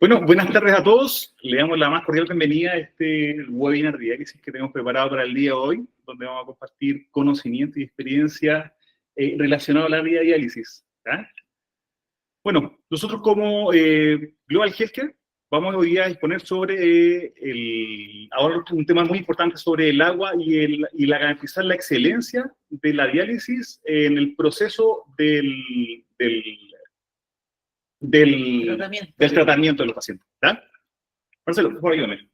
Bueno, buenas tardes a todos. Le damos la más cordial bienvenida a este webinar de diálisis que tenemos preparado para el día de hoy, donde vamos a compartir conocimiento y experiencia relacionado a la vida de diálisis. ¿Ya? Bueno, nosotros como Global Healthcare vamos hoy a exponer sobre ahora un tema muy importante sobre el agua y garantizar la excelencia de la diálisis en el proceso del tratamiento de los pacientes. ¿Ya? Marcelo, por favor, ayúdame.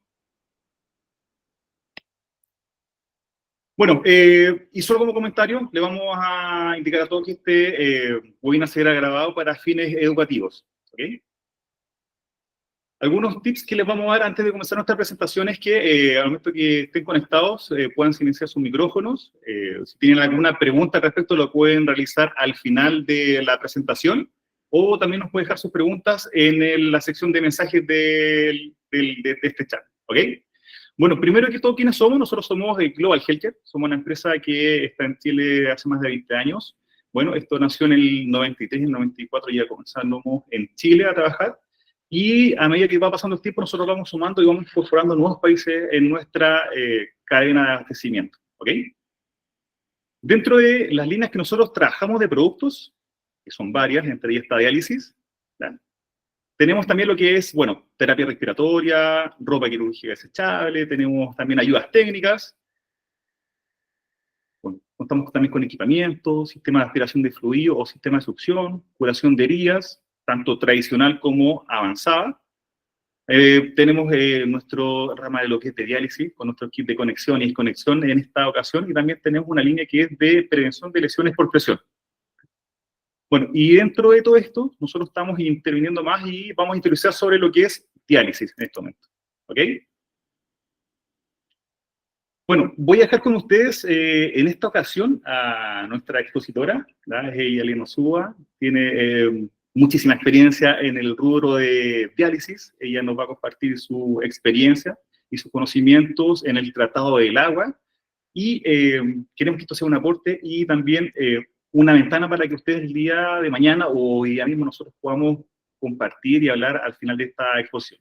Bueno, y solo como comentario, le vamos a indicar a todos que este webinar será grabado para fines educativos. ¿Okay? Algunos tips que les vamos a dar antes de comenzar nuestra presentación es que al momento que estén conectados puedan silenciar sus micrófonos. Si tienen alguna pregunta al respecto, lo pueden realizar al final de la presentación, o también nos pueden dejar sus preguntas en la sección de mensajes de este chat. ¿Ok? Bueno, primero que todo, ¿quiénes somos? Nosotros somos Global Healthcare, somos una empresa que está en Chile hace más de 20 años. Bueno, esto nació en el 93 y en el 94 ya comenzamos en Chile a trabajar, y a medida que va pasando el tiempo nosotros vamos sumando y vamos incorporando nuevos países en nuestra cadena de abastecimiento. ¿Ok? Dentro de las líneas que nosotros trabajamos de productos, que son varias, entre ellas está diálisis, ¿verdad? Tenemos también lo que es, bueno, terapia respiratoria, ropa quirúrgica desechable, tenemos también ayudas técnicas, bueno, contamos también con equipamiento, sistema de aspiración de fluido o sistema de succión, curación de heridas, tanto tradicional como avanzada. Tenemos nuestro rama de lo que es de diálisis, con nuestro kit de conexión y desconexión en esta ocasión, y también tenemos una línea que es de prevención de lesiones por presión. Bueno, y dentro de todo esto, nosotros estamos interviniendo más y vamos a interiorizar sobre lo que es diálisis en este momento. ¿Ok? Bueno, voy a dejar con ustedes en esta ocasión a nuestra expositora, ¿verdad? Es ella, Elena Osuba, tiene muchísima experiencia en el rubro de diálisis. Ella nos va a compartir su experiencia y sus conocimientos en el tratado del agua, y queremos que esto sea un aporte y también una ventana para que ustedes el día de mañana o hoy día mismo nosotros podamos compartir y hablar al final de esta exposición.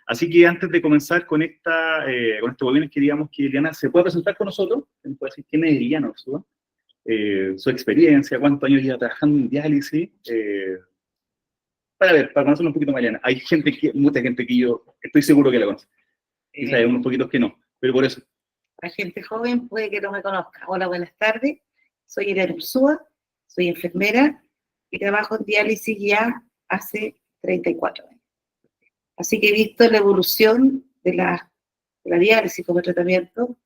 Así que antes de comenzar con este webinar, queríamos que Eliana se pueda presentar con nosotros. ¿Me puede decir quién es Eliana Osuba? Su experiencia, cuántos años lleva trabajando en diálisis, para conocerlo un poquito más, Eliana. Hay mucha gente que yo estoy seguro que la conoce. Quizá hay unos poquitos que no, pero por eso. La gente joven puede que no me conozca. Hola, buenas tardes. Soy Elena Ursúa, soy enfermera y trabajo en diálisis ya hace 34 años. Así que he visto la evolución de la diálisis como tratamiento,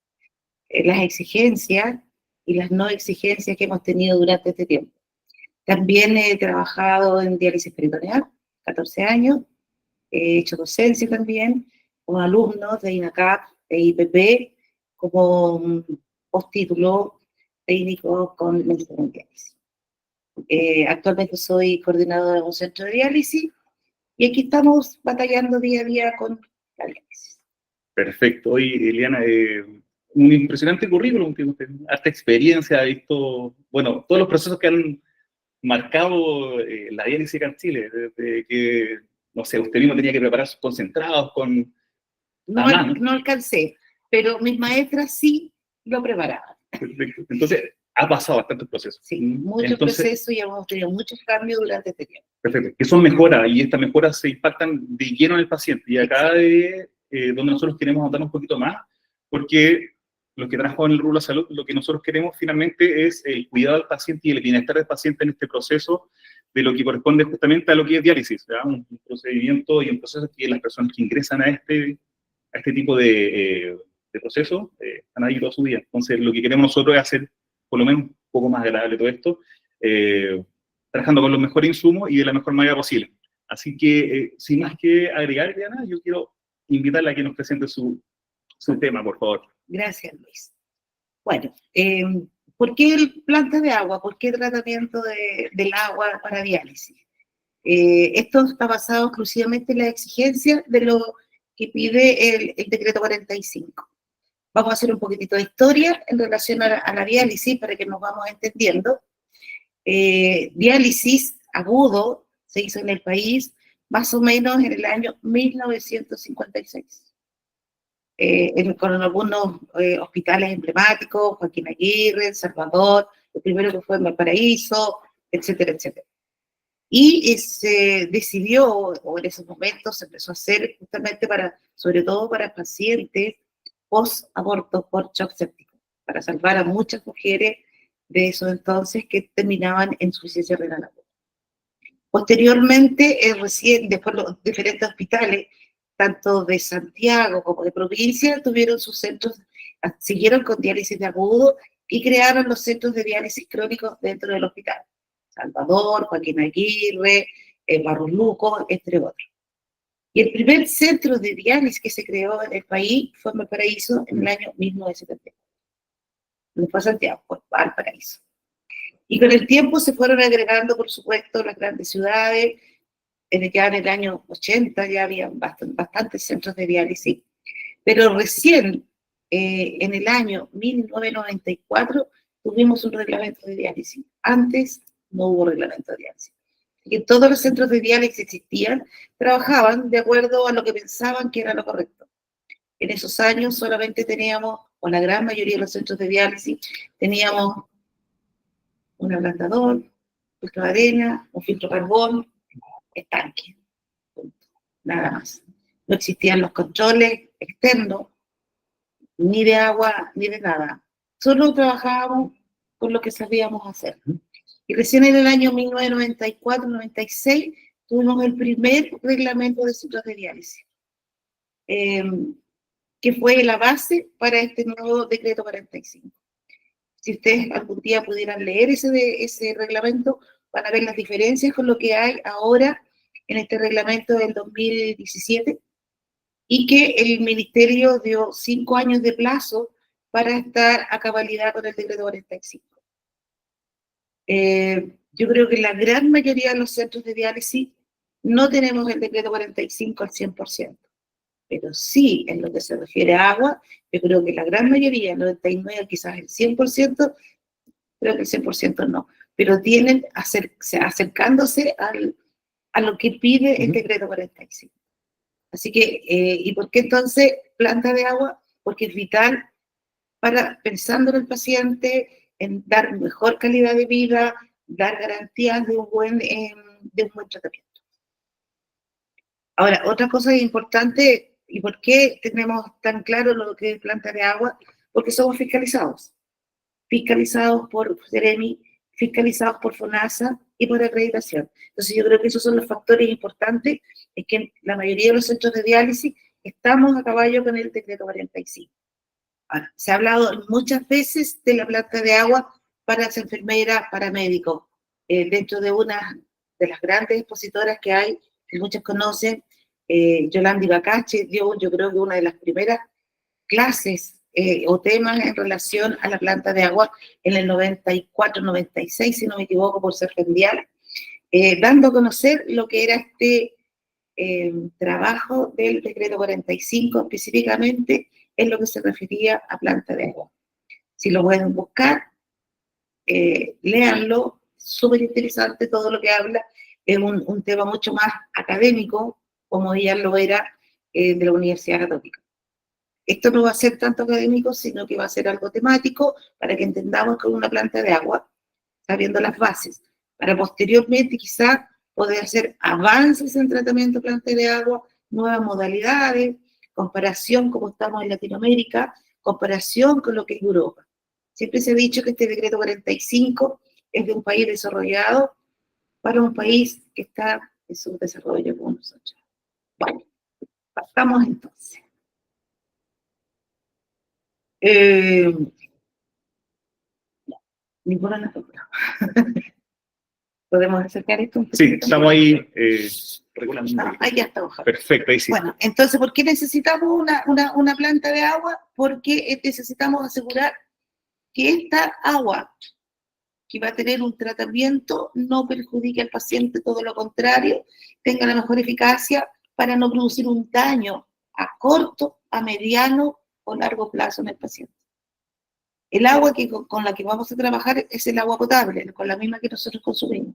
las exigencias y las no exigencias que hemos tenido durante este tiempo. También he trabajado en diálisis peritoneal, 14 años. He hecho docencia también con alumnos de INACAP, de IPP, como postítulo técnico con mención en diálisis. Actualmente soy coordinadora de un centro de diálisis y aquí estamos batallando día a día con la diálisis. Perfecto. Oye, Eliana, un impresionante currículum, harta experiencia, ha visto, bueno, todos los procesos que han marcado la diálisis acá en Chile, desde que, no sé, usted mismo tenía que preparar sus concentrados con... No alcancé, pero mis maestras sí lo preparaban. Perfecto. Entonces, ha pasado bastantes procesos. Sí, muchos procesos y hemos tenido muchos cambios durante este tiempo. Perfecto. Que son mejoras, y estas mejoras se impactan de lleno en el paciente. Y acá es donde nosotros queremos ahondar un poquito más, porque los que trabajan en el rubro de la salud, lo que nosotros queremos finalmente es el cuidado del paciente y el bienestar del paciente en este proceso, de lo que corresponde justamente a lo que es diálisis, ¿verdad? Un procedimiento y un proceso que las personas que ingresan a este tipo de proceso están ahí toda su vida. Entonces, lo que queremos nosotros es hacer, por lo menos, un poco más agradable todo esto, trabajando con los mejores insumos y de la mejor manera posible. Así que, sin más que agregar, Diana, yo quiero invitarla a que nos presente su tema, por favor. Gracias, Luis. Bueno, ¿por qué planta de agua? ¿Por qué tratamiento del agua para diálisis? Esto está basado exclusivamente en la exigencia de lo que pide el decreto 45. Vamos a hacer un poquitito de historia en relación a la diálisis para que nos vamos entendiendo. Diálisis agudo se hizo en el país más o menos en el año 1956. Con algunos hospitales emblemáticos, Joaquín Aguirre, El Salvador, el primero que fue en Valparaíso, etcétera, etcétera. Y se decidió, o en esos momentos se empezó a hacer justamente sobre todo para pacientes post-aborto por shock séptico, para salvar a muchas mujeres de esos entonces que terminaban en insuficiencia renal aguda. Posteriormente, recién, después los diferentes hospitales, tanto de Santiago como de provincia, tuvieron sus centros, siguieron con diálisis de agudo y crearon los centros de diálisis crónicos dentro del hospital. Salvador, Joaquín Aguirre, Barros Luco, entre otros. Y el primer centro de diálisis que se creó en el país fue en Valparaíso en el año 1970. No fue Santiago, fue Valparaíso. Y con el tiempo se fueron agregando, por supuesto, las grandes ciudades. Ya en el año 80 ya había bastantes centros de diálisis. Pero recién, en el año 1994, tuvimos un reglamento de diálisis. Antes no hubo reglamento de diálisis. Y todos los centros de diálisis que existían trabajaban de acuerdo a lo que pensaban que era lo correcto. En esos años solamente teníamos, o la gran mayoría de los centros de diálisis, teníamos un ablandador, filtro de arena, un filtro carbón, estanque. Nada más. No existían los controles externos, ni de agua, ni de nada. Solo trabajábamos con lo que sabíamos hacer. Y recién en el año 1994-96 tuvimos el primer reglamento de centros de diálisis, que fue la base para este nuevo decreto 45. Si ustedes algún día pudieran leer ese reglamento, van a ver las diferencias con lo que hay ahora en este reglamento del 2017, y que el Ministerio dio 5 años de plazo para estar a cabalidad con el decreto 45. Yo creo que la gran mayoría de los centros de diálisis no tenemos el decreto 45 al 100%, pero sí en lo que se refiere a agua, yo creo que la gran mayoría, el 99%, quizás el 100%, creo que el 100% no, pero tienen acercándose a lo que pide el decreto 45. Así que, ¿y por qué entonces planta de agua? Porque es vital pensando en el paciente, en dar mejor calidad de vida, dar garantías de un buen tratamiento. Ahora, otra cosa importante, ¿y por qué tenemos tan claro lo que es planta de agua? Porque somos fiscalizados por Ceremi, fiscalizados por FONASA y por acreditación. Entonces yo creo que esos son los factores importantes, es que en la mayoría de los centros de diálisis estamos a caballo con el decreto 45. Ahora, se ha hablado muchas veces de la planta de agua para las enfermeras, para médicos, dentro de una de las grandes expositoras que hay, que muchos conocen, Yolanda Ibacache dio, yo creo que una de las primeras clases o temas en relación a la planta de agua en el 94-96, si no me equivoco, por ser mundial, dando a conocer lo que era este trabajo del decreto 45, específicamente en lo que se refería a planta de agua. Si lo pueden buscar, léanlo, súper interesante todo lo que habla, es un tema mucho más académico, como ya lo era de la Universidad Católica. Esto no va a ser tanto académico, sino que va a ser algo temático para que entendamos que es una planta de agua, sabiendo las bases, para posteriormente quizás poder hacer avances en tratamiento de planta de agua, nuevas modalidades, comparación como estamos en Latinoamérica, comparación con lo que es Europa. Siempre se ha dicho que este decreto 45 es de un país desarrollado para un país que está en subdesarrollo como nosotros. Bueno, partamos entonces. Ninguna nos tocó. ¿Podemos acercar esto un poquito? Sí, estamos ahí regulando. Ahí ya estamos. Perfecto, ahí sí. Bueno, entonces, ¿por qué necesitamos una planta de agua? Porque necesitamos asegurar que esta agua que va a tener un tratamiento no perjudique al paciente, todo lo contrario, tenga la mejor eficacia para no producir un daño a corto, a mediano o largo plazo en el paciente. El agua con la que vamos a trabajar es el agua potable, con la misma que nosotros consumimos.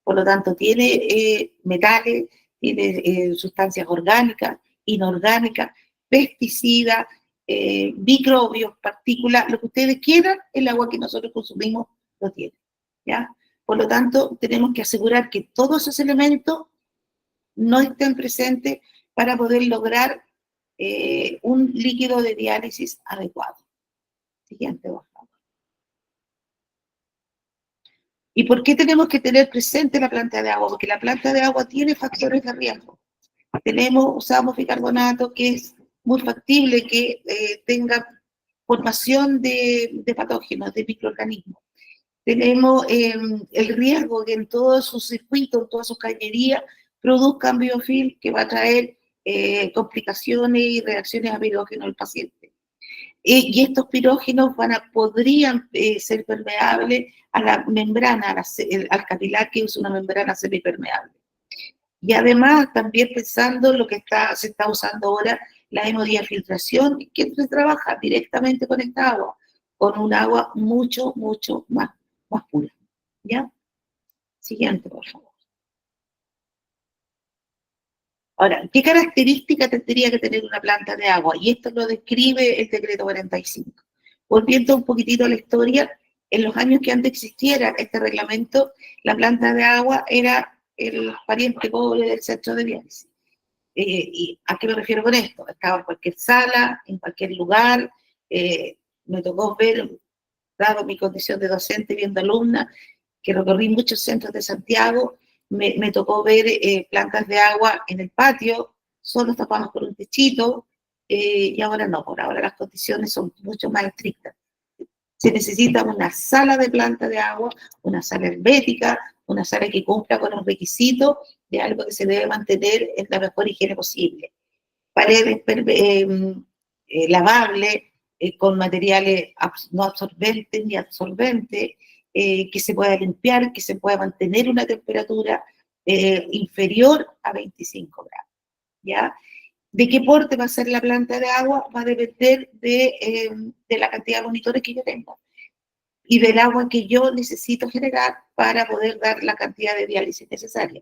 Por lo tanto, tiene metales, tiene sustancias orgánicas, inorgánicas, pesticidas, microbios, partículas, lo que ustedes quieran, el agua que nosotros consumimos lo tiene, ¿ya? Por lo tanto, tenemos que asegurar que todos esos elementos no estén presentes para poder lograr un líquido de diálisis adecuado. Siguiente, por favor. ¿Y por qué tenemos que tener presente la planta de agua? Porque la planta de agua tiene factores de riesgo. Usamos bicarbonato, que es muy factible que tenga formación de patógenos, de microorganismos. Tenemos el riesgo que en todos sus circuitos, en todas sus cañerías, produzcan biofilm que va a traer complicaciones y reacciones a pirógeno al paciente. Y estos pirógenos podrían ser permeables a la membrana, al capilar, que es una membrana semipermeable. Y además, también pensando en lo que se está usando ahora, la hemodiafiltración, que se trabaja directamente con esta agua, con un agua mucho, mucho más pura. ¿Ya? Siguiente, por favor. Ahora, ¿qué características tendría que tener una planta de agua? Y esto lo describe el decreto 45. Volviendo un poquitito a la historia, en los años que antes existiera este reglamento, la planta de agua era el pariente pobre del centro de diálisis. ¿Y a qué me refiero con esto? Estaba en cualquier sala, en cualquier lugar. Me tocó ver, dado mi condición de docente, viendo alumnas, que recorrí muchos centros de Santiago, me tocó ver plantas de agua en el patio, solo tapadas por un techito, y ahora no, por ahora las condiciones son mucho más estrictas. Se necesita una sala de planta de agua, una sala hermética, una sala que cumpla con los requisitos de algo que se debe mantener en la mejor higiene posible. Paredes lavables, con materiales no absorbentes ni absorbentes, que se pueda limpiar, que se pueda mantener una temperatura inferior a 25 grados, ¿ya? ¿De qué porte va a ser la planta de agua? Va a depender de la cantidad de monitores que yo tenga y del agua que yo necesito generar para poder dar la cantidad de diálisis necesaria.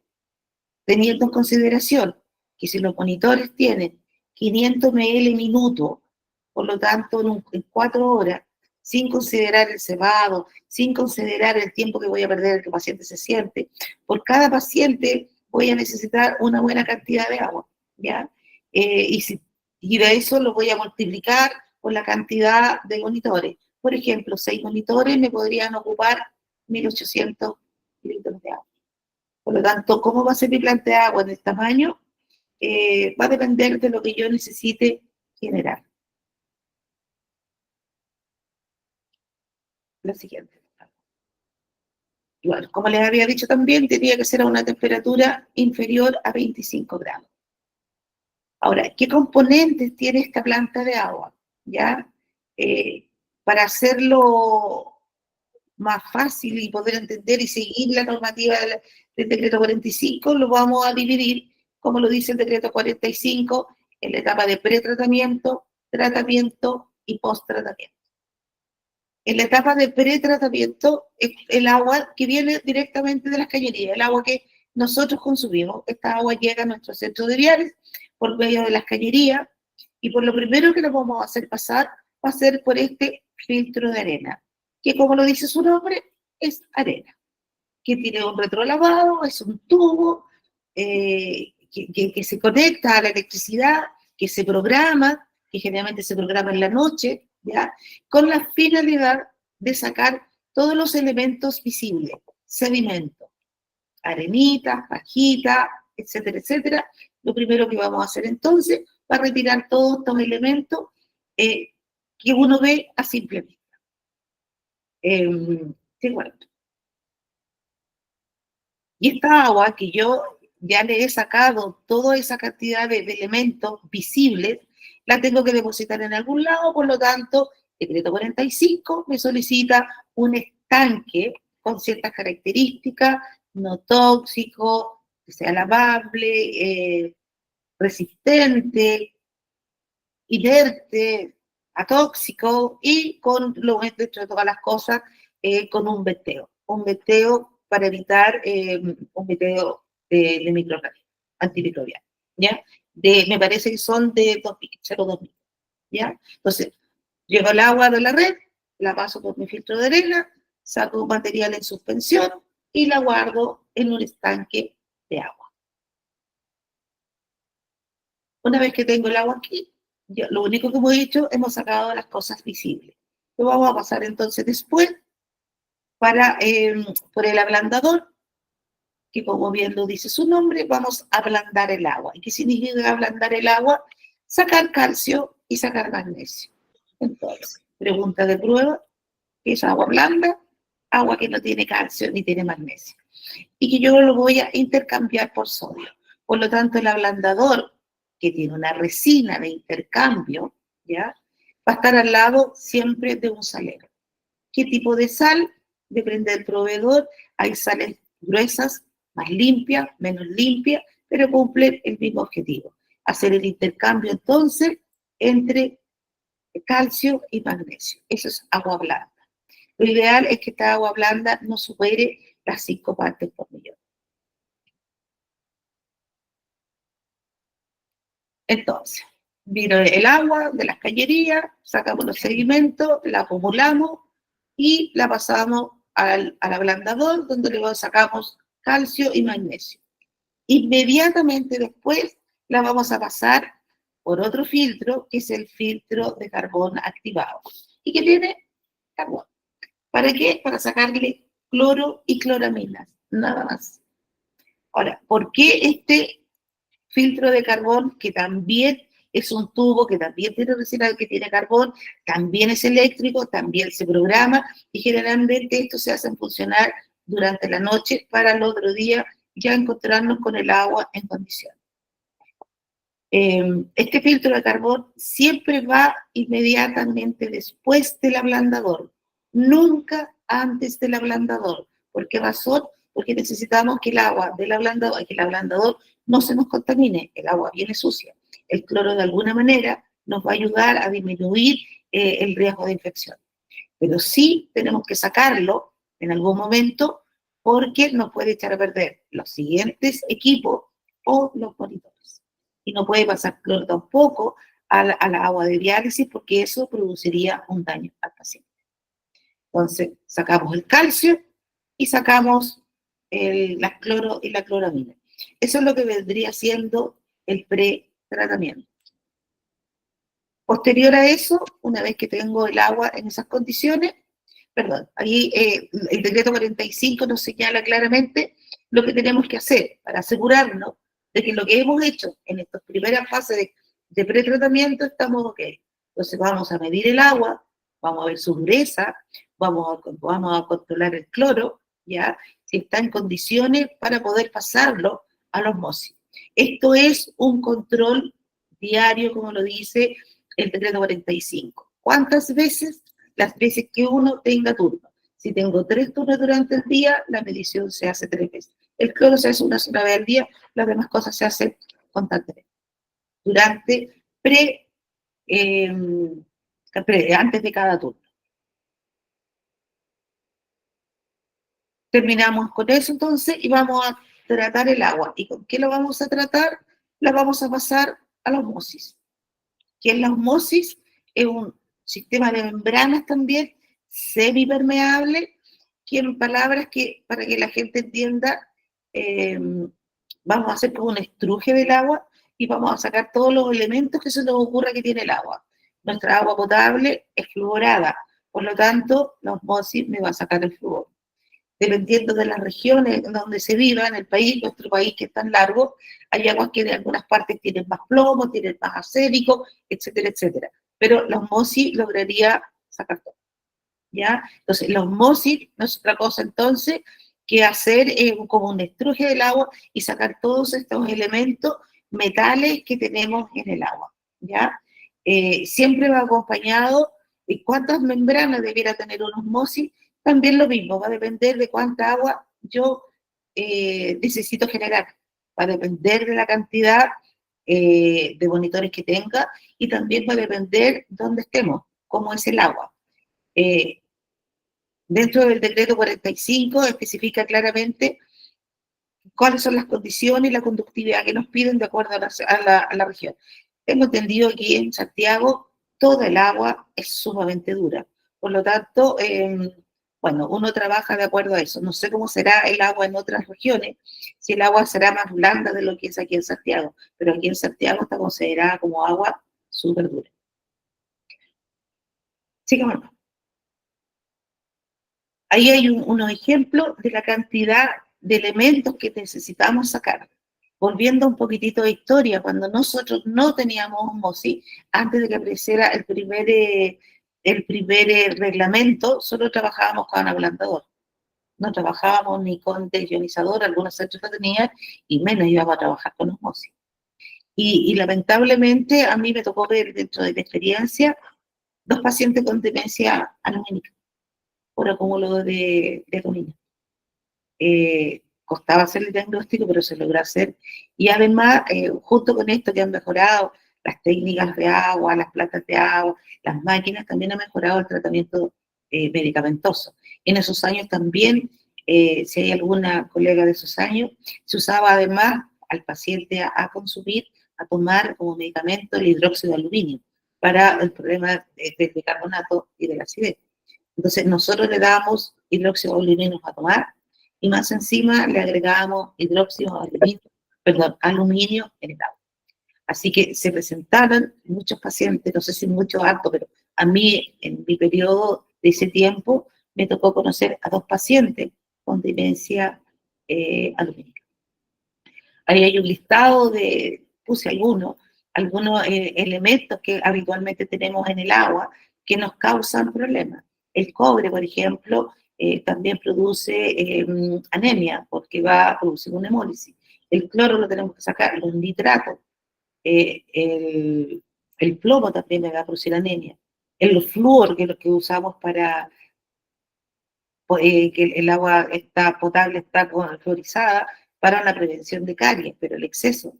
Teniendo en consideración que si los monitores tienen 500 ml minuto, por lo tanto en 4 horas, sin considerar el cebado, sin considerar el tiempo que voy a perder que el paciente se siente, por cada paciente voy a necesitar una buena cantidad de agua, ¿ya? Y de eso lo voy a multiplicar por la cantidad de monitores. Por ejemplo, 6 monitores me podrían ocupar 1.800 litros de agua. Por lo tanto, ¿cómo va a ser mi planta de agua en el tamaño? Va a depender de lo que yo necesite generar. La siguiente. Y bueno, como les había dicho también, tenía que ser a una temperatura inferior a 25 grados. Ahora, ¿qué componentes tiene esta planta de agua? ¿Ya? Para hacerlo más fácil y poder entender y seguir la normativa del decreto 45, lo vamos a dividir, como lo dice el decreto 45, en la etapa de pretratamiento, tratamiento y post-tratamiento. En la etapa de pretratamiento, el agua que viene directamente de las cañerías, el agua que nosotros consumimos. Esta agua llega a nuestro centro de diálisis por medio de las cañerías, y por lo primero que nos vamos a hacer pasar va a ser por este filtro de arena, que como lo dice su nombre, es arena, que tiene un retrolavado, es un tubo que se conecta a la electricidad, que se programa, que generalmente se programa en la noche, ¿ya? Con la finalidad de sacar todos los elementos visibles, sedimentos, arenitas, pajitas, etcétera, etcétera. Lo primero que vamos a hacer entonces va a retirar todos estos elementos que uno ve a simple vista. Bueno. Y esta agua que yo ya le he sacado toda esa cantidad de elementos visibles, la tengo que depositar en algún lado, por lo tanto, decreto 45 me solicita un estanque con ciertas características, no tóxico, que sea lavable, resistente, inerte, atóxico, y con, dentro de todas las cosas, con un veteo para evitar un veteo de microorganismos. antimicrobial, ¿ya? Me parece que son de 0,2 mil, ¿ya? Entonces, llevo el agua de la red, la paso por mi filtro de arena, saco material en suspensión y la guardo en un estanque de agua. Una vez que tengo el agua aquí, lo único que hemos hecho, hemos sacado las cosas visibles. Lo vamos a pasar entonces después por el ablandador, que como bien lo dice su nombre, vamos a ablandar el agua. ¿Y qué significa ablandar el agua? Sacar calcio y sacar magnesio. Entonces, pregunta de prueba, ¿qué es agua blanda? Agua que no tiene calcio ni tiene magnesio. Y que yo lo voy a intercambiar por sodio. Por lo tanto, el ablandador, que tiene una resina de intercambio, ¿ya? Va a estar al lado siempre de un salero. ¿Qué tipo de sal? Depende del proveedor. Hay sales gruesas, más limpias, menos limpias, pero cumplen el mismo objetivo. Hacer el intercambio entonces entre calcio y magnesio. Eso es agua blanda. Lo ideal es que esta agua blanda no supere las 5 partes por millón. Entonces, vino el agua de las cañerías, sacamos los sedimentos, la acumulamos y la pasamos al ablandador, donde luego sacamos calcio y magnesio. Inmediatamente después la vamos a pasar por otro filtro, que es el filtro de carbón activado, y que tiene carbón. ¿Para qué? Para sacarle cloro y cloraminas, nada más. Ahora, ¿por qué este filtro de carbón, que también es un tubo, que también tiene resina, que tiene carbón, también es eléctrico, también se programa, y generalmente esto se hace funcionar durante la noche para el otro día ya encontrarnos con el agua en condiciones? Este filtro de carbón siempre va inmediatamente después del ablandador, nunca antes del ablandador. ¿Por qué razón? Porque necesitamos que el agua del ablandador, que el ablandador no se nos contamine, el agua viene sucia. El cloro de alguna manera nos va a ayudar a disminuir el riesgo de infección. Pero sí tenemos que sacarlo en algún momento porque nos puede echar a perder los siguientes equipos o los monitores. Y no puede pasar cloro tampoco a la agua de diálisis porque eso produciría un daño al paciente. Entonces, sacamos el calcio y sacamos la cloro y la cloramina. Eso es lo que vendría siendo el pretratamiento. Posterior a eso, una vez que tengo el agua en esas condiciones, perdón, ahí el decreto 45 nos señala claramente lo que tenemos que hacer para asegurarnos de que lo que hemos hecho en estas primeras fases de pretratamiento estamos ok. Entonces vamos a medir el agua, vamos a ver su dureza, vamos a controlar el cloro, ¿ya? Si está en condiciones para poder pasarlo a la osmosis. Esto es un control diario, como lo dice el decreto 45. ¿Cuántas veces? Las veces que uno tenga turno. Si tengo 3 turnos durante el día, la medición se hace 3 veces. El cloro se hace una sola vez al día, las demás cosas se hacen constantemente. Durante antes de cada turno. Terminamos con eso entonces y vamos a tratar el agua. ¿Y con qué lo vamos a tratar? La vamos a pasar a la osmosis. ¿Qué es la osmosis? Es un sistema de membranas también semipermeable, que en palabras que para que la gente entienda, vamos a hacer como un estruje del agua y vamos a sacar todos los elementos que se nos ocurra que tiene el agua. Nuestra agua potable es fluorada, por lo tanto, la osmosis me va a sacar el flúor. Dependiendo de las regiones donde se viva en el país, nuestro país que es tan largo, hay aguas que en algunas partes tienen más plomo, tienen más arsénico, etcétera, etcétera. Pero la osmosis lograría sacar todo, ¿ya? Entonces, la osmosis no es otra cosa entonces que hacer como un estruje del agua y sacar todos estos elementos metales que tenemos en el agua, ¿ya? Siempre va acompañado de cuántas membranas debiera tener una osmosis. También lo mismo, va a depender de cuánta agua yo necesito generar, va a depender de la cantidad de monitores que tenga y también va a depender dónde estemos, cómo es el agua. Dentro del decreto 45 especifica claramente cuáles son las condiciones y la conductividad que nos piden de acuerdo a la región. Tengo entendido que aquí en Santiago toda el agua es sumamente dura. Por lo tanto, bueno, uno trabaja de acuerdo a eso. No sé cómo será el agua en otras regiones, si el agua será más blanda de lo que es aquí en Santiago, pero aquí en Santiago está considerada como agua súper dura. Sigamos. Ahí hay unos ejemplos de la cantidad de elementos que necesitamos sacar. Volviendo un poquitito de historia, cuando nosotros no teníamos osmosis, antes de que apareciera el primer reglamento, solo trabajábamos con ablandador. No trabajábamos ni con deionizador, algunos centros lo tenían, y menos íbamos a trabajar con osmosis. Y lamentablemente a mí me tocó ver dentro de mi experiencia 2 pacientes con demencia alumínica por acúmulo de aluminio. Costaba hacer el diagnóstico, pero se logró hacer. Y además, junto con esto que han mejorado las técnicas de agua, las plantas de agua, las máquinas, también ha mejorado el tratamiento medicamentoso. En esos años también, si hay alguna colega de esos años, se usaba además al paciente a consumir, a tomar como medicamento el hidróxido de aluminio para el problema del bicarbonato y de la acidez. Entonces, nosotros le damos hidróxido de aluminio a tomar y más encima le agregábamos aluminio en el agua. Así que se presentaron muchos pacientes, no sé si muchos altos, pero a mí en mi periodo de ese tiempo me tocó conocer a 2 pacientes con demencia alumínica. Ahí hay un listado puse algunos elementos que habitualmente tenemos en el agua que nos causan problemas. El cobre, por ejemplo, también produce anemia porque va a producir una hemólisis. El cloro lo tenemos que sacar, los nitratos, el plomo también me va a producir anemia. El flúor, que es lo que usamos para que el agua está potable, está fluorizada, para la prevención de caries, pero el exceso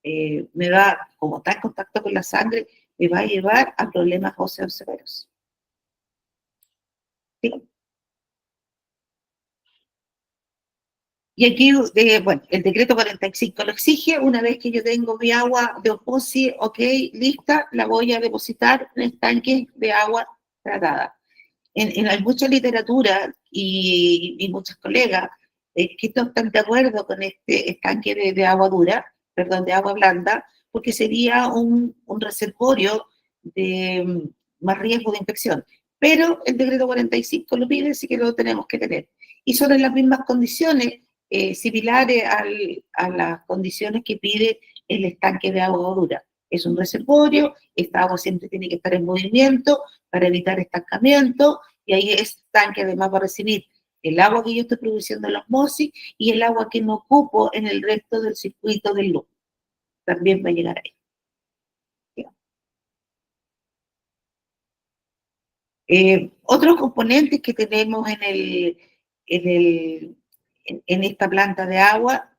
me va, como está en contacto con la sangre, me va a llevar a problemas óseos severos. ¿Sí? Y aquí, bueno, el decreto 45 lo exige. Una vez que yo tengo mi agua de osmosis, ok, lista, la voy a depositar en estanques de agua tratada. Hay mucha literatura y muchos colegas que no están de acuerdo con este estanque de agua dura, perdón, de agua blanda, porque sería un reservorio de más riesgo de infección. Pero el decreto 45 lo pide, así que lo tenemos que tener. Y son en las mismas condiciones, similares a las condiciones que pide el estanque de agua dura. Es un reservorio, esta agua siempre tiene que estar en movimiento para evitar estancamiento, y ahí este tanque además va a recibir el agua que yo estoy produciendo en la osmosis y el agua que no ocupo en el resto del circuito del luz. También va a llegar ahí. Otros componentes que tenemos en esta planta de agua,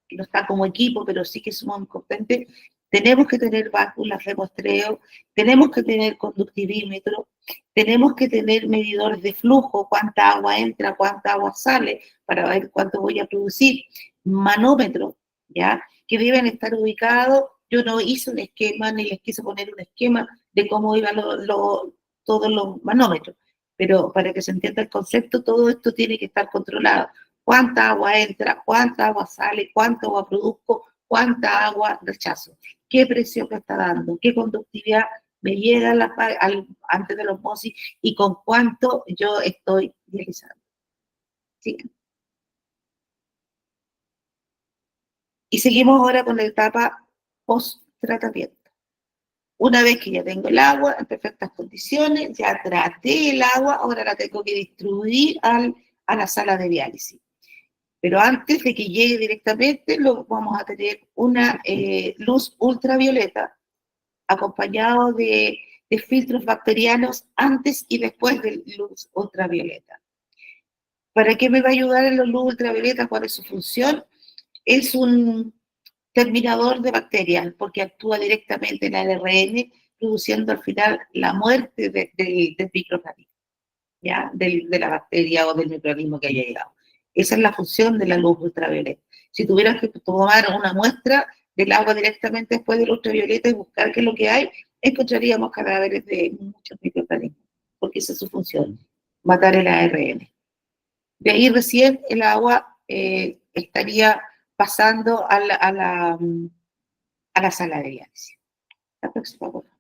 que no está como equipo, pero sí que somos importantes, tenemos que tener válvulas de muestreo, tenemos que tener conductivímetro, tenemos que tener medidores de flujo, cuánta agua entra, cuánta agua sale, para ver cuánto voy a producir, manómetros, ¿ya? Que deben estar ubicados. Yo no hice un esquema, ni les quise poner un esquema de cómo iban todos los manómetros, pero para que se entienda el concepto, todo esto tiene que estar controlado. Cuánta agua entra, cuánta agua sale, cuánta agua produzco, cuánta agua rechazo, qué presión me está dando, qué conductividad me llega antes de la osmosis y con cuánto yo estoy dializando. ¿Sí? Y seguimos ahora con la etapa post-tratamiento. Una vez que ya tengo el agua en perfectas condiciones, ya traté el agua, ahora la tengo que distribuir a la sala de diálisis. Pero antes de que llegue directamente, vamos a tener una luz ultravioleta acompañado de filtros bacterianos antes y después de luz ultravioleta. ¿Para qué me va a ayudar en la luz ultravioleta? ¿Cuál es su función? Es un terminador de bacterias, porque actúa directamente en el ARN, produciendo al final la muerte del microorganismo, ¿ya? De la bacteria o del microorganismo que haya llegado. Esa es la función de la luz ultravioleta. Si tuvieras que tomar una muestra del agua directamente después del ultravioleta y buscar qué es lo que hay, encontraríamos cadáveres de muchos microorganismos, porque esa es su función, matar el ARN. De ahí recién el agua estaría pasando a la sala de diálisis. La próxima, por favor.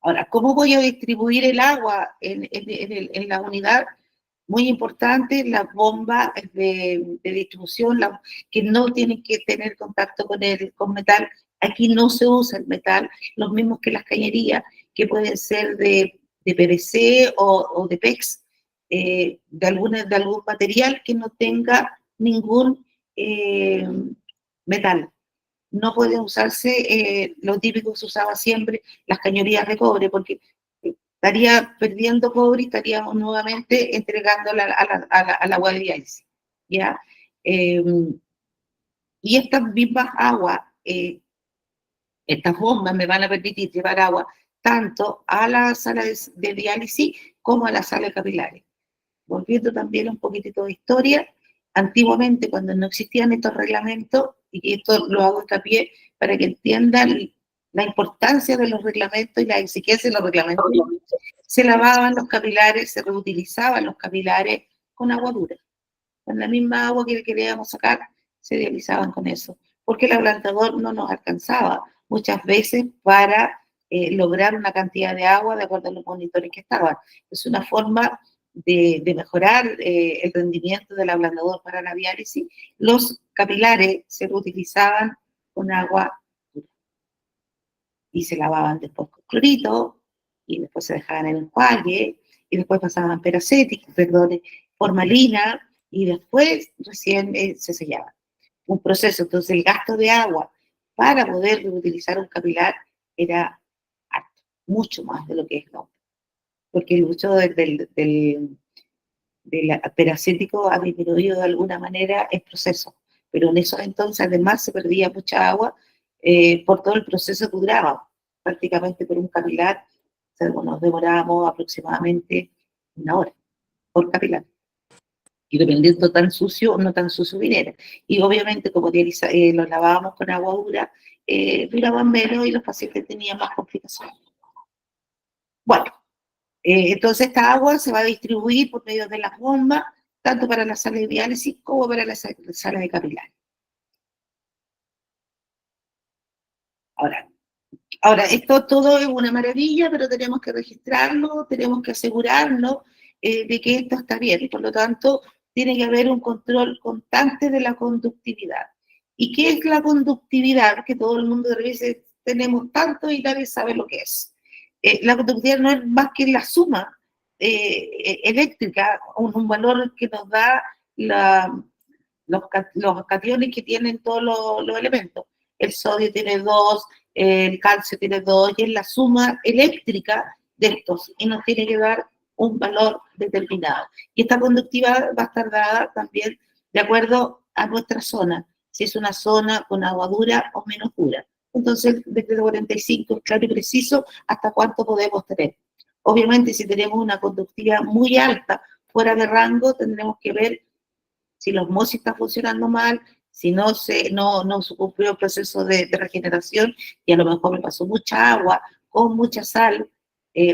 Ahora, ¿cómo voy a distribuir el agua en la unidad? Muy importante, las bombas de distribución que no tienen que tener contacto con metal. Aquí no se usa el metal, los mismos que las cañerías, que pueden ser de PVC o de PEX, de algún material que no tenga ningún metal. No puede usarse lo típico que se usaba siempre, las cañerías de cobre, porque estaría perdiendo cobre y estaríamos nuevamente entregándola al agua de diálisis, ¿ya? Y estas mismas aguas, estas bombas me van a permitir llevar agua tanto a la sala de diálisis como a la sala de capilares. Volviendo también un poquitito de historia, antiguamente cuando no existían estos reglamentos, y esto lo hago hincapié para que entiendan la importancia de los reglamentos y la exigencia de los reglamentos, se lavaban los capilares, se reutilizaban los capilares con agua dura. Con la misma agua que queríamos sacar, se dializaban con eso, porque el ablandador no nos alcanzaba muchas veces para lograr una cantidad de agua de acuerdo a los monitores que estaban. Es una forma de mejorar el rendimiento del ablandador para la diálisis. Los capilares se reutilizaban con agua dura y se lavaban después con clorito y después se dejaban en enjuague y después pasaban peracética, perdón, formalina y después recién se sellaba. Un proceso, entonces el gasto de agua para poder reutilizar un capilar era alto, mucho más de lo que es no, porque el uso del peracético ha disminuido de alguna manera el proceso, pero en esos entonces además se perdía mucha agua por todo el proceso que duraba, prácticamente por un capilar, o sea, nos demorábamos aproximadamente 1 hora por capilar. Y dependiendo tan sucio o no tan sucio viniera. Y obviamente, como los lavábamos con agua dura, duraban menos y los pacientes tenían más complicaciones. Bueno, entonces esta agua se va a distribuir por medio de las bombas, tanto para la sala de diálisis como para la sala de capilares. Ahora, esto todo es una maravilla, pero tenemos que registrarlo, tenemos que asegurarnos de que esto está bien, y por lo tanto tiene que haber un control constante de la conductividad. ¿Y qué es la conductividad? Que todo el mundo de repente tenemos tanto y nadie sabe lo que es. La conductividad no es más que la suma eléctrica, un valor que nos da los cationes que tienen todos los elementos. El sodio tiene 2, el calcio tiene 2, y es la suma eléctrica de estos, y nos tiene que dar un valor determinado. Y esta conductividad va a estar dada también de acuerdo a nuestra zona, si es una zona con agua dura o menos dura. Entonces, el decreto 45 es claro y preciso hasta cuánto podemos tener. Obviamente, si tenemos una conductividad muy alta, fuera de rango, tendremos que ver si la osmosis está funcionando mal, si no se cumplió el proceso de regeneración, y a lo mejor me pasó mucha agua con mucha sal,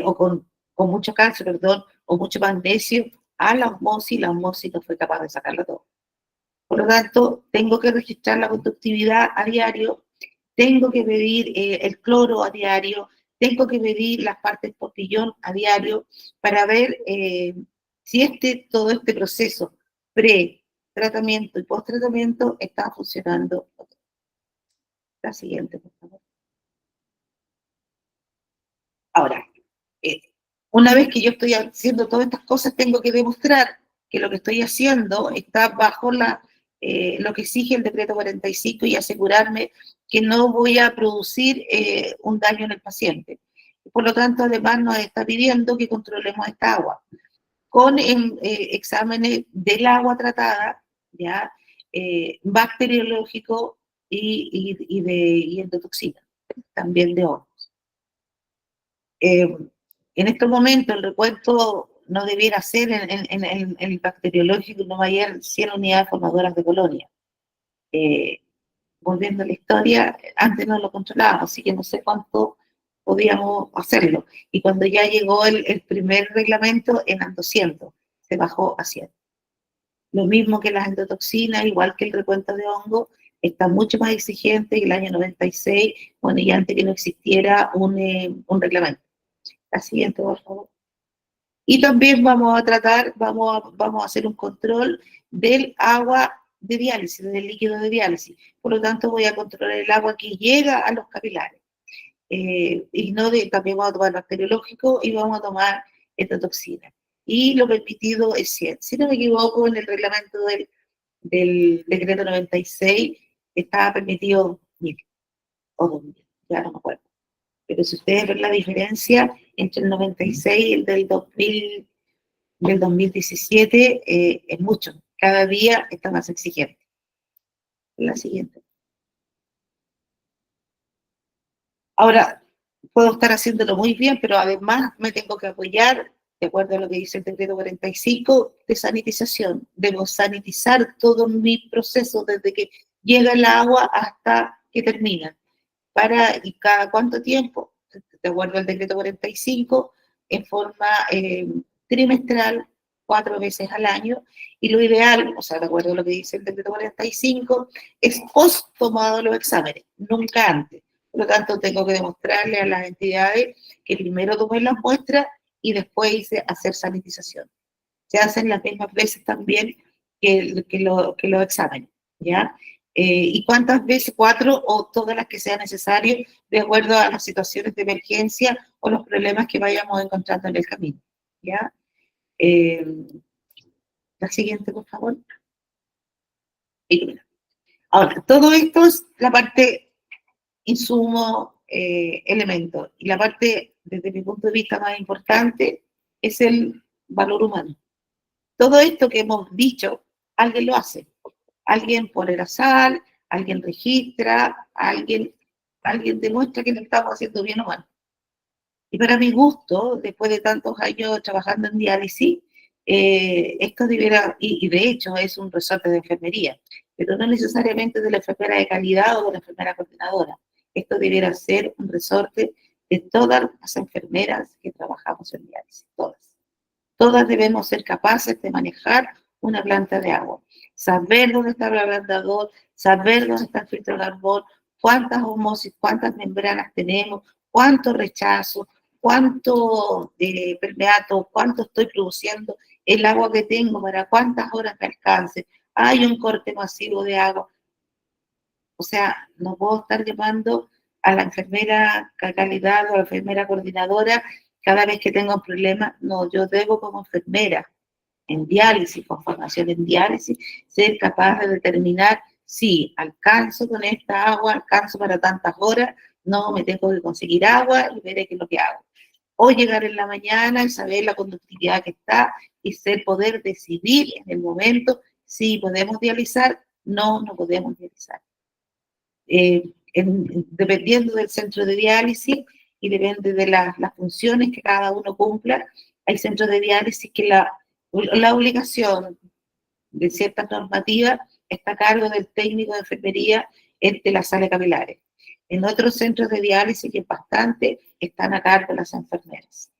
o con mucho calcio, perdón, o mucho magnesio a la osmosis no fue capaz de sacarlo todo. Por lo tanto, tengo que registrar la conductividad a diario, tengo que medir el cloro a diario, tengo que medir las partes por billón a diario para ver si todo este proceso pre-tratamiento y post-tratamiento está funcionando. La siguiente, por favor. Ahora, una vez que yo estoy haciendo todas estas cosas, tengo que demostrar que lo que estoy haciendo está bajo lo que exige el decreto 45 y asegurarme que no voy a producir un daño en el paciente. Por lo tanto, además nos está pidiendo que controlemos esta agua con exámenes del agua tratada, ¿ya? Bacteriológico y endotoxina, también de hongos. En estos momentos el recuento no debiera ser en el bacteriológico, no va a haber 100 unidades formadoras de colonia. Volviendo a la historia, antes no lo controlábamos, así que no sé cuánto podíamos hacerlo. Y cuando ya llegó el primer reglamento, eran 200, se bajó a 100. Lo mismo que las endotoxinas, igual que el recuento de hongo, está mucho más exigente que el año 96, bueno, y antes que no existiera un reglamento. La siguiente, por favor. Y también vamos a hacer un control del agua de diálisis, del líquido de diálisis. Por lo tanto, voy a controlar el agua que llega a los capilares. Y también vamos a tomar bacteriológico y vamos a tomar endotoxina. Y lo permitido es 100. Si no me equivoco, en el reglamento del decreto 96 estaba permitido 1000 o 2000, ya no me acuerdo. Pero si ustedes ven la diferencia entre el 96 y el del 2017, es mucho. Cada día está más exigente. La siguiente. Ahora, puedo estar haciéndolo muy bien, pero además me tengo que apoyar, de acuerdo a lo que dice el decreto 45, de sanitización. Debo sanitizar todo mi proceso desde que llega el agua hasta que termina. ¿Y cada cuánto tiempo? De acuerdo al decreto 45, en forma trimestral, 4 veces al año, y lo ideal, o sea, de acuerdo a lo que dice el decreto 45, es post tomado los exámenes, nunca antes. Por lo tanto, tengo que demostrarle a las entidades que primero tomé las muestras y después hice hacer sanitización. Se hacen las mismas veces también que los exámenes, ¿ya? ¿Y cuántas veces? 4 o todas las que sea necesario, de acuerdo a las situaciones de emergencia o los problemas que vayamos encontrando en el camino, ¿ya? La siguiente, por favor. Ahora, todo esto es la parte insumo, elemento. Y la parte, desde mi punto de vista, más importante es el valor humano. Todo esto que hemos dicho, alguien lo hace. Alguien pone la sal, alguien registra, alguien demuestra que lo estamos haciendo bien o mal. Y para mi gusto, después de tantos años trabajando en diálisis, esto debiera, y de hecho es un resorte de enfermería, pero no necesariamente de la enfermera de calidad o de la enfermera coordinadora. Esto debiera ser un resorte de todas las enfermeras que trabajamos en diálisis, todas. Todas debemos ser capaces de manejar una planta de agua, saber dónde está el ablandador, saber dónde está el filtro de carbón, cuántas osmosis, cuántas membranas tenemos, cuánto rechazo, cuánto permeato, cuánto estoy produciendo, el agua que tengo, para cuántas horas me alcance, hay un corte masivo de agua. O sea, no puedo estar llamando a la enfermera de calidad o a la enfermera coordinadora cada vez que tengo un problema. No, yo debo como enfermera en diálisis, con formación en diálisis, ser capaz de determinar si alcanzo con esta agua, alcanzo para tantas horas, no me tengo que conseguir agua y veré qué es lo que hago. O llegar en la mañana y saber la conductividad que está y poder decidir en el momento si podemos dializar, no podemos dializar. Dependiendo del centro de diálisis y depende de las funciones que cada uno cumpla, hay centros de diálisis que la obligación de ciertas normativas está a cargo del técnico de enfermería de la sala de capilares. En otros centros de diálisis, que es bastante, están a cargo las enfermeras.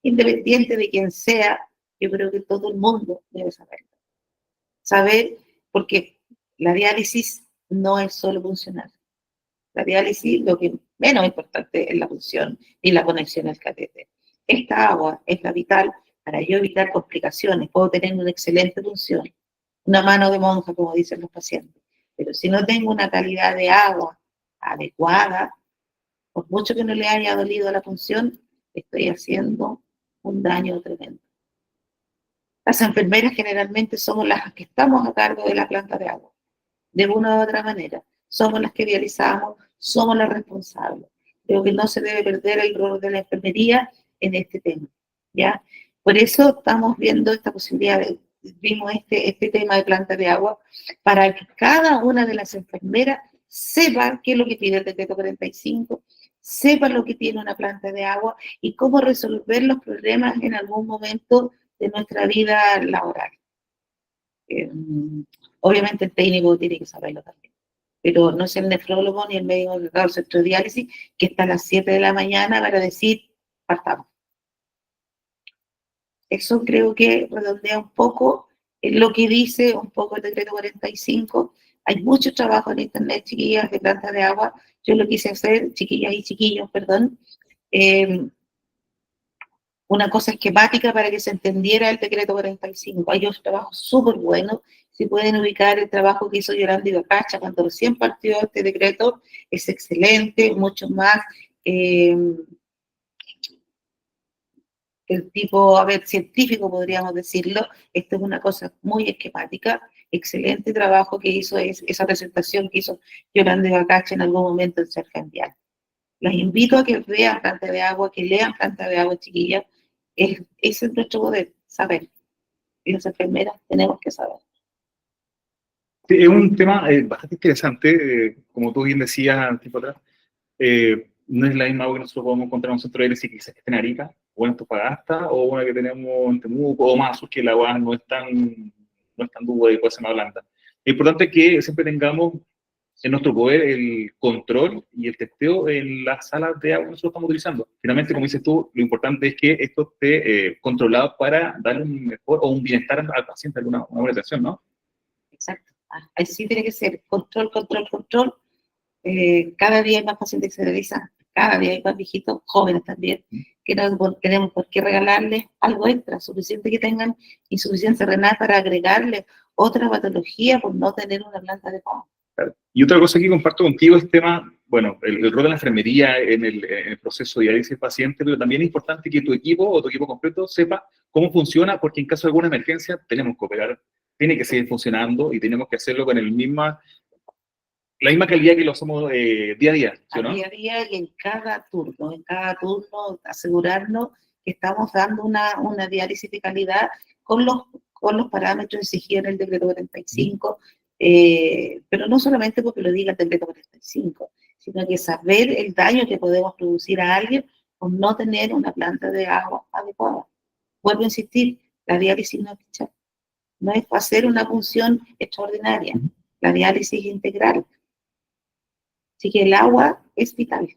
Independiente de quién sea, yo creo que todo el mundo debe saberlo. Saber, porque la diálisis no es solo funcional. La diálisis, lo que menos importante es la función y la conexión al catéter. Esta agua es la vital para yo evitar complicaciones. Puedo tener una excelente función, una mano de monja, como dicen los pacientes, pero si no tengo una calidad de agua adecuada, por mucho que no le haya dolido la función, estoy haciendo un daño tremendo. Las enfermeras generalmente somos las que estamos a cargo de la planta de agua, de una u otra manera. Somos las que dializamos, somos las responsables. Creo que no se debe perder el rol de la enfermería en este tema, ¿ya? Por eso estamos viendo esta posibilidad, vimos este tema de planta de agua, para que cada una de las enfermeras sepa qué es lo que pide el decreto 45, sepa lo que tiene una planta de agua y cómo resolver los problemas en algún momento de nuestra vida laboral. Obviamente el técnico tiene que saberlo también, pero no es el nefrólogo ni el médico del centro de diálisis que está a las 7 de la mañana para decir, partamos. Eso creo que redondea un poco lo que dice un poco el decreto 45. Hay mucho trabajo en internet, chiquillas, de plantas de agua. Yo lo quise hacer, chiquillas y chiquillos, perdón, una cosa esquemática para que se entendiera el decreto 45. Hay otros trabajos súper buenos. Si pueden ubicar el trabajo que hizo Yolanda Ibacacha cuando recién partió este decreto, es excelente, mucho más el tipo, a ver, científico podríamos decirlo. Esto es una cosa muy esquemática. Excelente trabajo que hizo esa presentación que hizo Yolanda Ibacacha en algún momento en Ser Cambial. Los invito a que vean Planta de Agua, que lean Planta de Agua, chiquillas. Ese es nuestro poder, saber. Y las enfermeras tenemos que saber. Sí, es un tema bastante interesante, como tú bien decías tiempo atrás. No es la misma agua que nosotros podemos encontrar en un centro de diálisis quizás que esté en Arica, o en Antofagasta, o una que tenemos en Temuco, o más, que el agua no es tan dura y puede ser más blanda. Es importante que siempre tengamos en nuestro poder el control y el testeo en las salas de agua que nosotros estamos utilizando. Finalmente, como dices tú, lo importante es que esto esté controlado para darle un mejor o un bienestar al paciente, una buena atención, ¿no? Exacto. Ahí sí tiene que ser control, control, control. Cada día hay más pacientes que se realizan, cada día hay más viejitos, jóvenes también, que no tenemos por qué regalarles algo extra, suficiente que tengan insuficiencia renal para agregarle otra patología por no tener una planta de agua. Y otra cosa que comparto contigo es el tema, bueno, el rol de la enfermería en el proceso de diálisis paciente, pero también es importante que tu equipo o tu equipo completo sepa cómo funciona, porque en caso de alguna emergencia tenemos que operar, tiene que seguir funcionando y tenemos que hacerlo con la misma calidad que lo hacemos día a día, ¿sí o no? Día a día y en cada turno asegurarnos que estamos dando una diálisis de calidad con los parámetros exigidos en el decreto 45, pero no solamente porque lo diga el decreto 45, sino que saber el daño que podemos producir a alguien por no tener una planta de agua adecuada. Vuelvo a insistir, la diálisis no es hacer una función extraordinaria, la diálisis es integral. Así que el agua es vital.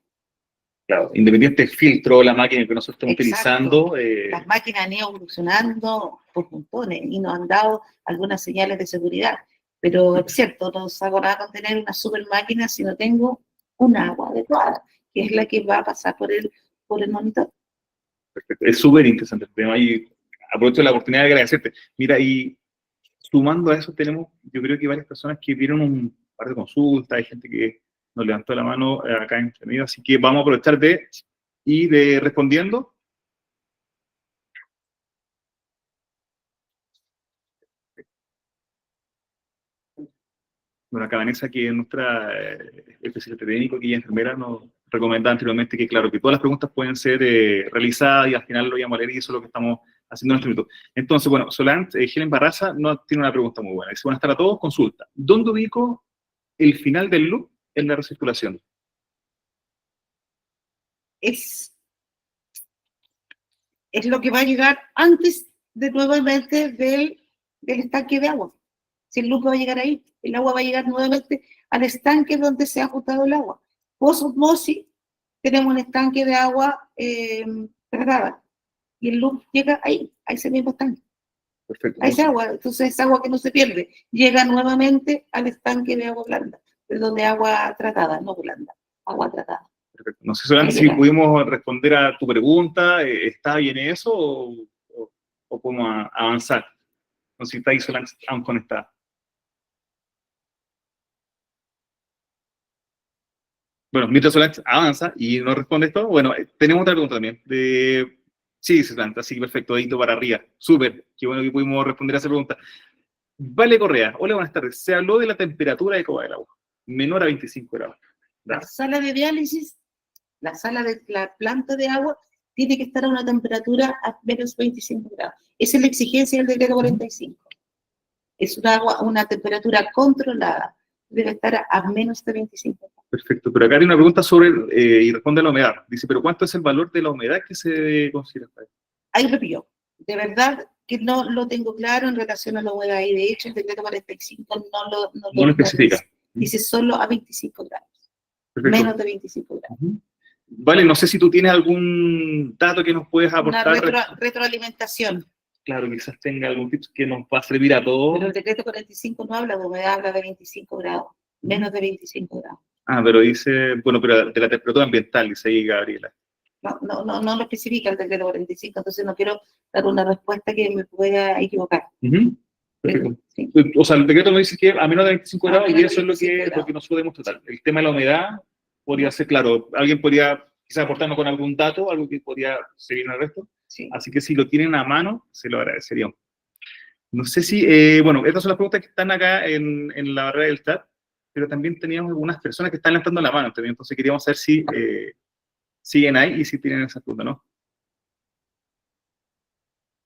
Claro, independiente del filtro o la máquina que nosotros estemos Exacto. utilizando. Las máquinas han ido evolucionando por montones y nos han dado algunas señales de seguridad. Pero es cierto, no hago nada con tener una super máquina si no tengo un agua adecuada, que es la que va a pasar por el monitor. Perfecto. Es súper interesante el tema y aprovecho la oportunidad de agradecerte. Mira, y sumando a eso tenemos, yo creo que varias personas que vieron un par de consultas, hay gente que nos levantó la mano acá en medio, así que vamos a aprovechar de respondiendo. Bueno, acá Vanessa, que es nuestra especialista técnico, que ella es enfermera, nos recomendaba anteriormente que, claro, que todas las preguntas pueden ser realizadas y al final lo íbamos a leer y eso es lo que estamos haciendo en este minuto. Entonces, bueno, Solant, Helen Barraza no tiene una pregunta muy buena. Dice, buenas tardes a todos, consulta. ¿Dónde ubico el final del loop en la recirculación? Es lo que va a llegar antes de nuevamente del estanque de agua. Si el loop va a llegar ahí, el agua va a llegar nuevamente al estanque donde se ha juntado el agua. Post-osmosis, tenemos un estanque de agua tratada y el loop llega ahí, a ese mismo estanque. Perfecto. A esa agua, entonces esa agua que no se pierde, llega nuevamente al estanque de agua blanda, perdón, de agua tratada, no blanda, agua tratada. Perfecto. No sé solamente si pudimos responder a tu pregunta, ¿está bien eso o podemos avanzar? No sé si está ahí solamente aún conectada. Bueno, mientras Solange avanza y no responde esto, bueno, tenemos otra pregunta también. Sí, Solange, así que perfecto, dedito para arriba. Súper, qué bueno que pudimos responder a esa pregunta. Vale Correa, hola, buenas tardes. Se habló de la temperatura de coba del agua, menor a 25 grados. La sala de diálisis, la sala de la planta de agua, tiene que estar a una temperatura a menos 25 grados. Esa es la exigencia del decreto 45. Es una temperatura controlada. Debe estar a menos de 25 grados. Perfecto, pero acá hay una pregunta sobre, y responde a la humedad. Dice, ¿pero cuánto es el valor de la humedad que se considera? Ahí repito, de verdad, que no lo tengo claro en relación a la humedad, y de hecho el decreto 45 No lo especifica. dice solo a 25 grados, Perfecto. menos de 25 grados. Vale, no sé si tú tienes algún dato que nos puedes aportar. Una retroalimentación. Claro, quizás tenga algún tip que nos va a servir a todos. Pero el decreto 45 no habla de humedad, habla de 25 grados, menos de 25 grados. Ah, pero dice, bueno, pero de la temperatura ambiental, dice ahí Gabriela. No lo especifica el decreto 45, entonces no quiero dar una respuesta que me pueda equivocar. Perfecto. Sí. O sea, el decreto nos dice que a menos de 25 grados, y eso es lo grados. que nosotros debemos tratar. El tema de la humedad podría ser, claro, alguien podría quizás aportarnos con algún dato, algo que podría seguir en el resto. Sí. Así que si lo tienen a mano, se lo agradeceríamos. No sé si, bueno, estas son las preguntas que están acá en la barrera del chat, pero también teníamos algunas personas que están levantando la mano también, entonces queríamos saber si siguen ahí y si tienen esa pregunta, ¿no?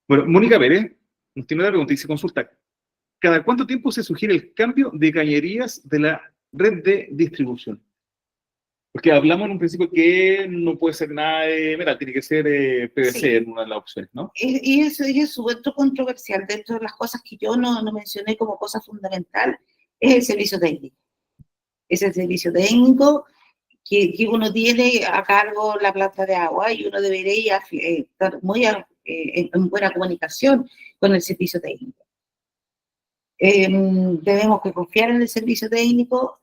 Bueno, Mónica Pérez nos tiene una pregunta y se consulta: ¿cada cuánto tiempo se sugiere el cambio de cañerías de la red de distribución? Porque hablamos en un principio que no puede ser nada de metal, tiene que ser PVC Sí. en una de las opciones, ¿no? Y eso es súper controversial. Dentro de las cosas que yo no mencioné como cosa fundamental, es el servicio técnico. Es el servicio técnico que uno tiene a cargo la planta de agua, y uno debería estar muy en buena comunicación con el servicio técnico. Tenemos que confiar en el servicio técnico.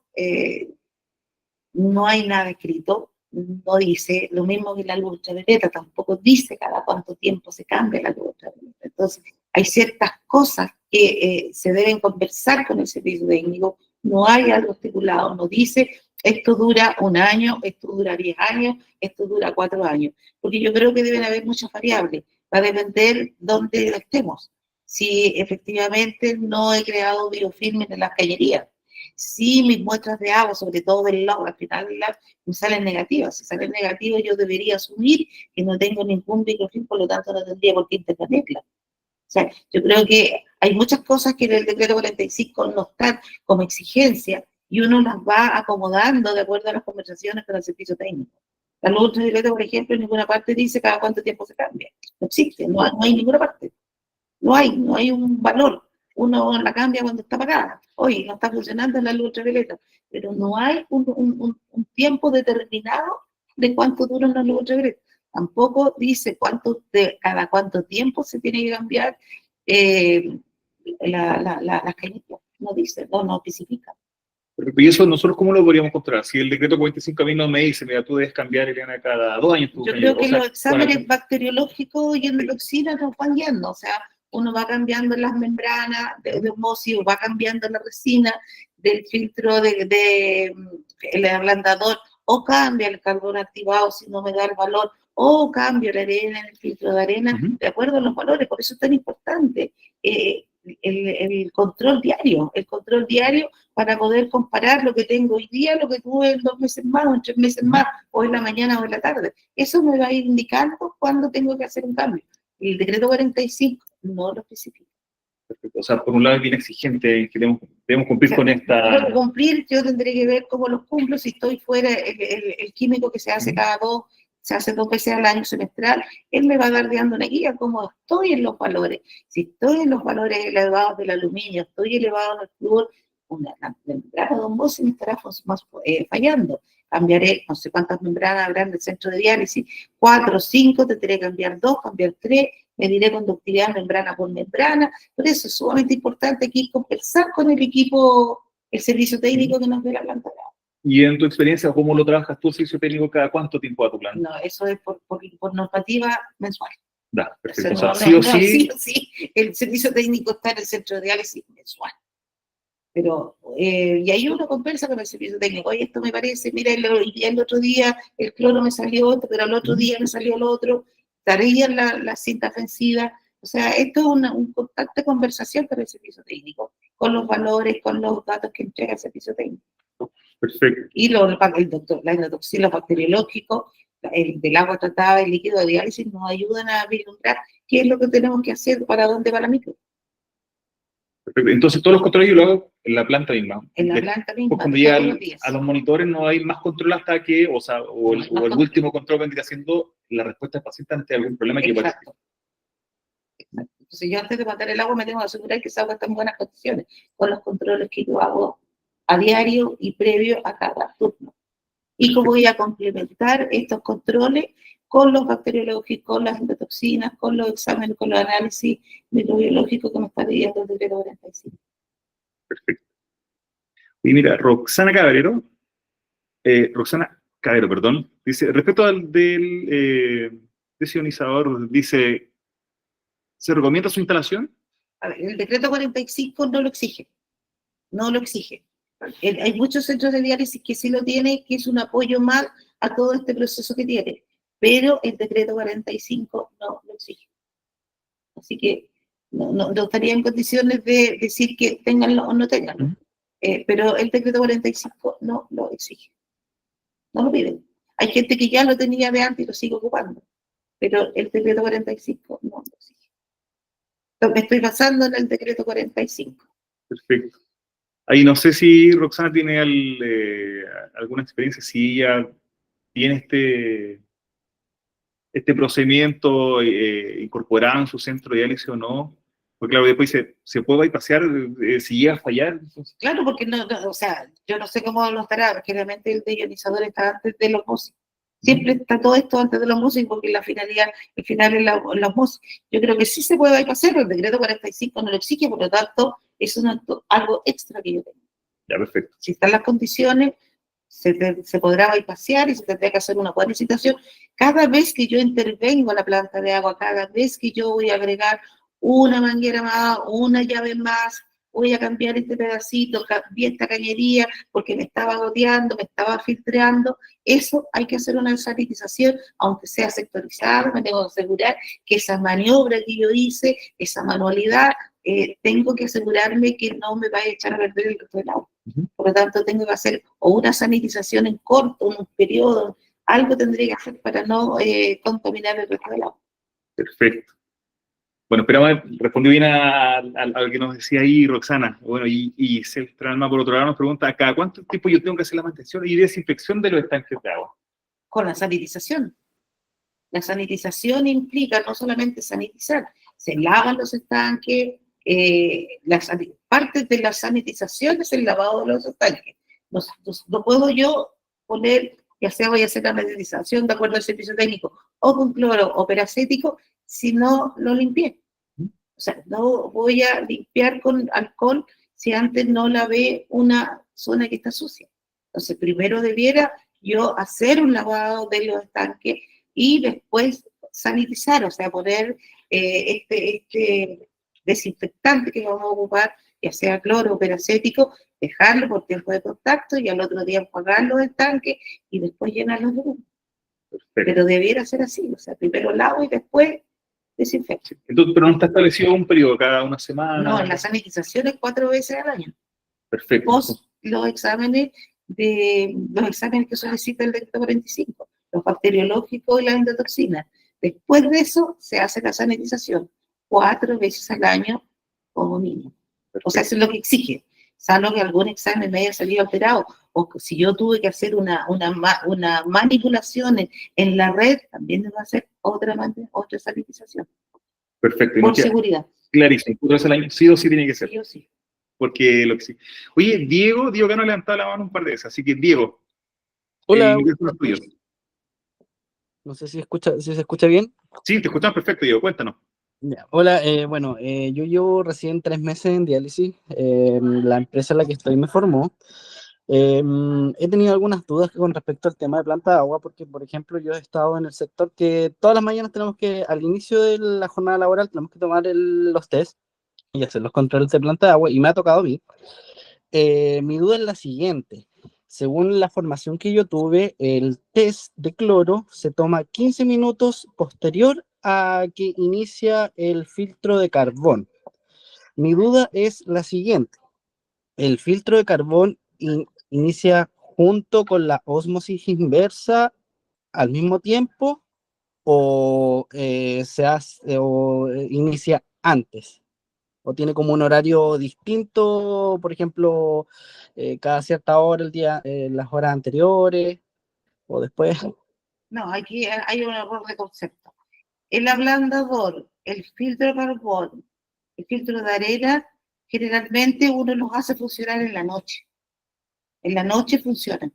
No hay nada escrito, no dice, lo mismo que la luz ultravioleta, tampoco dice cada cuánto tiempo se cambia la luz ultravioleta. Entonces, hay ciertas cosas que se deben conversar con el servicio técnico, no hay algo estipulado, no dice esto dura 1 año, esto dura 10 años, esto dura 4 años, porque yo creo que deben haber muchas variables, va a depender dónde estemos. Si efectivamente no he creado biofilm en las cañerías, si mis muestras de agua, sobre todo del log, al final del log, me salen negativas. Si salen negativas, yo debería asumir que no tengo ningún microfilm, por lo tanto no tendría por qué intervenirla. O sea, yo creo que hay muchas cosas que en el decreto 45 no están como exigencia, y uno las va acomodando de acuerdo a las conversaciones con el servicio técnico. La luz ultravioleta, por ejemplo, en ninguna parte dice cada cuánto tiempo se cambia. No existe, no hay ninguna parte. No hay un valor. Uno la cambia cuando está apagada. Hoy no está funcionando la luz ultravioleta, pero no hay un tiempo determinado de cuánto dura una luz ultravioleta. Tampoco dice cada cuánto tiempo se tiene que cambiar las cañerías. No dice, no especifica. Y eso nosotros, ¿cómo lo podríamos controlar? Si el decreto 45 a mí no me dice, mira, tú debes cambiar, Eliana, cada 2 años. Yo creo que los exámenes bacteriológicos y endotoxinas nos van guiando, o sea, uno va cambiando las membranas de osmosis, va cambiando la resina del filtro el ablandador, o cambia el carbón activado si no me da el valor, o cambio la arena en el filtro de arena, de acuerdo a los valores. Por eso es tan importante el control diario para poder comparar lo que tengo hoy día, lo que tuve en 2 meses más, o en 3 meses más, o en la mañana o en la tarde. Eso me va a ir indicando cuándo tengo que hacer un cambio. El decreto 45 no lo especifica. Perfecto. O sea, por un lado es bien exigente, que debemos cumplir con esta... Para cumplir, yo tendré que ver cómo los cumplo. Si estoy fuera, el químico que se hace se hace 2 veces al año semestral, él me va dando una guía cómo estoy en los valores. Si estoy en los valores elevados del aluminio, estoy elevado en el flúor, la membrana de osmosis me estará fallando. Cambiaré, no sé cuántas membranas habrán del centro de diálisis, 4 o 5, tendré que cambiar 2, cambiar 3, mediré conductividad membrana por membrana. Por eso es sumamente importante aquí conversar con el equipo, el servicio técnico que nos ve la planta. ¿Y en tu experiencia, cómo lo trabajas tú, el servicio técnico, cada cuánto tiempo a tu plan? No, eso es por normativa mensual. Da, perfecto. O sea, sí o sí, el servicio técnico está en el centro de diálisis mensual. Pero, y ahí uno conversa con el servicio técnico: oye, esto me parece, mira, el otro día el cloro me salió, pero el otro día me salió el otro, estaría la cinta vencida. O sea, esto es un contacto de conversación con el servicio técnico, con los valores, con los datos que entrega el servicio técnico. Perfecto. Y la endotoxina, los bacteriológicos, del agua tratada, el líquido de diálisis, nos ayudan a vislumbrar qué es lo que tenemos que hacer, para dónde va la micro. Perfecto. Entonces, todos los controles yo lo hago en la planta misma. En la planta misma. Pues cuando llega a los monitores no hay más control hasta que, o el último control vendría siendo la respuesta del paciente ante algún problema que pueda existir. Entonces yo antes de mandar el agua me tengo que asegurar que esa agua está en buenas condiciones, con los controles que yo hago a diario y previo a cada turno. Y cómo voy a complementar estos controles con los bacteriológicos, con las endotoxinas, con los exámenes, con los análisis microbiológicos que me está pidiendo el decreto 45. Perfecto. Y mira, Roxana Cabero, perdón, dice, respecto del desionizador, dice, ¿se recomienda su instalación? A ver, el decreto 45 no lo exige, no lo exige. Hay muchos centros de diálisis que sí lo tienen, que es un apoyo más a todo este proceso que tiene, pero el decreto 45 no lo exige. Así que no estaría en condiciones de decir que tenganlo o no tenganlo. Pero el decreto 45 no lo exige, no lo piden. Hay gente que ya lo tenía de antes y lo sigue ocupando, pero el decreto 45 no lo exige. Entonces, me estoy basando en el decreto 45. Perfecto. Ahí no sé si Roxana tiene alguna experiencia, si ella tiene este procedimiento incorporado en su centro de diálisis o no. Porque claro, después se puede bypassear si llega a fallar. Entonces. Claro, porque o sea, yo no sé cómo lo estará, generalmente el deionizador está antes de los MOSI. Siempre está todo esto antes de los MOSI, porque la finalidad, el final es los MOSI. Yo creo que sí se puede bypassear, pero el decreto 45 no lo exige, por lo tanto, es algo extra que yo tengo. Ya, perfecto. Si están las condiciones, se podrá bypassear y se tendrá que hacer una buena licitación. Cada vez que yo intervengo en la planta de agua, cada vez que yo voy a agregar una manguera más, una llave más, voy a cambiar este pedacito, cambié esta cañería porque me estaba goteando, me estaba filtrando, eso hay que hacer una sanitización, aunque sea sectorizada, me tengo que asegurar que esa maniobra que yo hice, esa manualidad, tengo que asegurarme que no me vaya a echar a perder el resto del agua. Por lo tanto, tengo que hacer o una sanitización en corto, en un periodo, algo tendría que hacer para no contaminar el resto del agua. Perfecto. Bueno, esperamos respondió bien a lo que nos decía ahí Roxana. Bueno, y Celtralma, por otro lado, nos pregunta, ¿cada cuánto tiempo yo tengo que hacer la mantención y desinfección de los estanques de agua? Con la sanitización. La sanitización implica no solamente sanitizar, se lavan los estanques, parte de la sanitización es el lavado de los estanques. No puedo yo poner, ya sea voy a hacer la sanitización de acuerdo al servicio técnico, o con cloro o peracético, si no lo limpié. O sea, no voy a limpiar con alcohol si antes no lavé una zona que está sucia. Entonces, primero debiera yo hacer un lavado de los estanques y después sanitizar, o sea, poner este desinfectante que vamos a ocupar, ya sea cloro o peracético, dejarlo por tiempo de contacto y al otro día enjuagar los estanques y después llenarlos de humo. Pero debiera ser así, o sea, primero lavo y después desinfecto. Entonces, pero no está establecido un periodo, cada una semana. No, la sanitización es 4 veces al año. Perfecto. Post los exámenes que solicita el decreto 45, los bacteriológicos y las endotoxinas. Después de eso se hace la sanitización 4 veces al año como mínimo. O sea, eso es lo que exige. Salvo que algún examen me haya salido alterado, o si yo tuve que hacer una manipulación en la red, también me va a hacer otra sanitización. Perfecto. Por seguridad. Clarísimo. 4 veces al año, sí o sí tiene que ser. Sí o sí. Porque lo que sí. Oye, Diego Cano ha levantado la mano un par de veces, así que Diego. Hola. No sé si se escucha bien. Sí, te escuchamos perfecto, Diego, cuéntanos. Hola, yo llevo recién 3 meses en diálisis. La empresa en la que estoy me formó. He tenido algunas dudas con respecto al tema de planta de agua, porque, por ejemplo, yo he estado en el sector que todas las mañanas al inicio de la jornada laboral, tenemos que tomar los test y hacer los controles de planta de agua, y me ha tocado a mí. Mi duda es la siguiente. Según la formación que yo tuve, el test de cloro se toma 15 minutos posterior a que inicia el filtro de carbón. Mi duda es la siguiente. ¿El filtro de carbón inicia junto con la ósmosis inversa al mismo tiempo o inicia antes? ¿O tiene como un horario distinto, por ejemplo, cada cierta hora el día, las horas anteriores o después? No, aquí hay un error de concepto. el ablandador, el filtro de carbón, el filtro de arena, generalmente uno los hace funcionar en la noche. En la noche funcionan.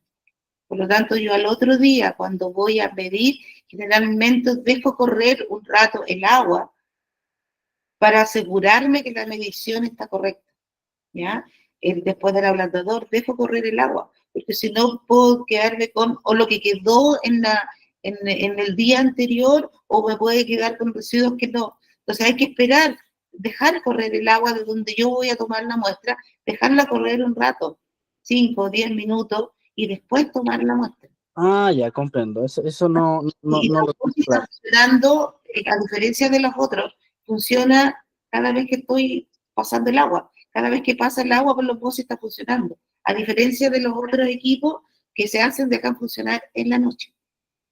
Por lo tanto, yo al otro día, cuando voy a medir, generalmente dejo correr un rato el agua para asegurarme que la medición está correcta, ¿ya? Después del ablandador, dejo correr el agua, porque si no puedo quedarme con o lo que quedó en el día anterior, o me puede quedar con residuos que no. Entonces hay que esperar, dejar correr el agua de donde yo voy a tomar la muestra, dejarla correr un rato, 5 o 10 minutos, y después tomar la muestra. Ah, ya comprendo. Eso Y no la lo tengo UCI está claro. funcionando, a diferencia de los otros, funciona cada vez que estoy pasando el agua. Cada vez que pasa el agua por los pozos está funcionando. A diferencia de los otros equipos que se hacen, dejan funcionar en la noche.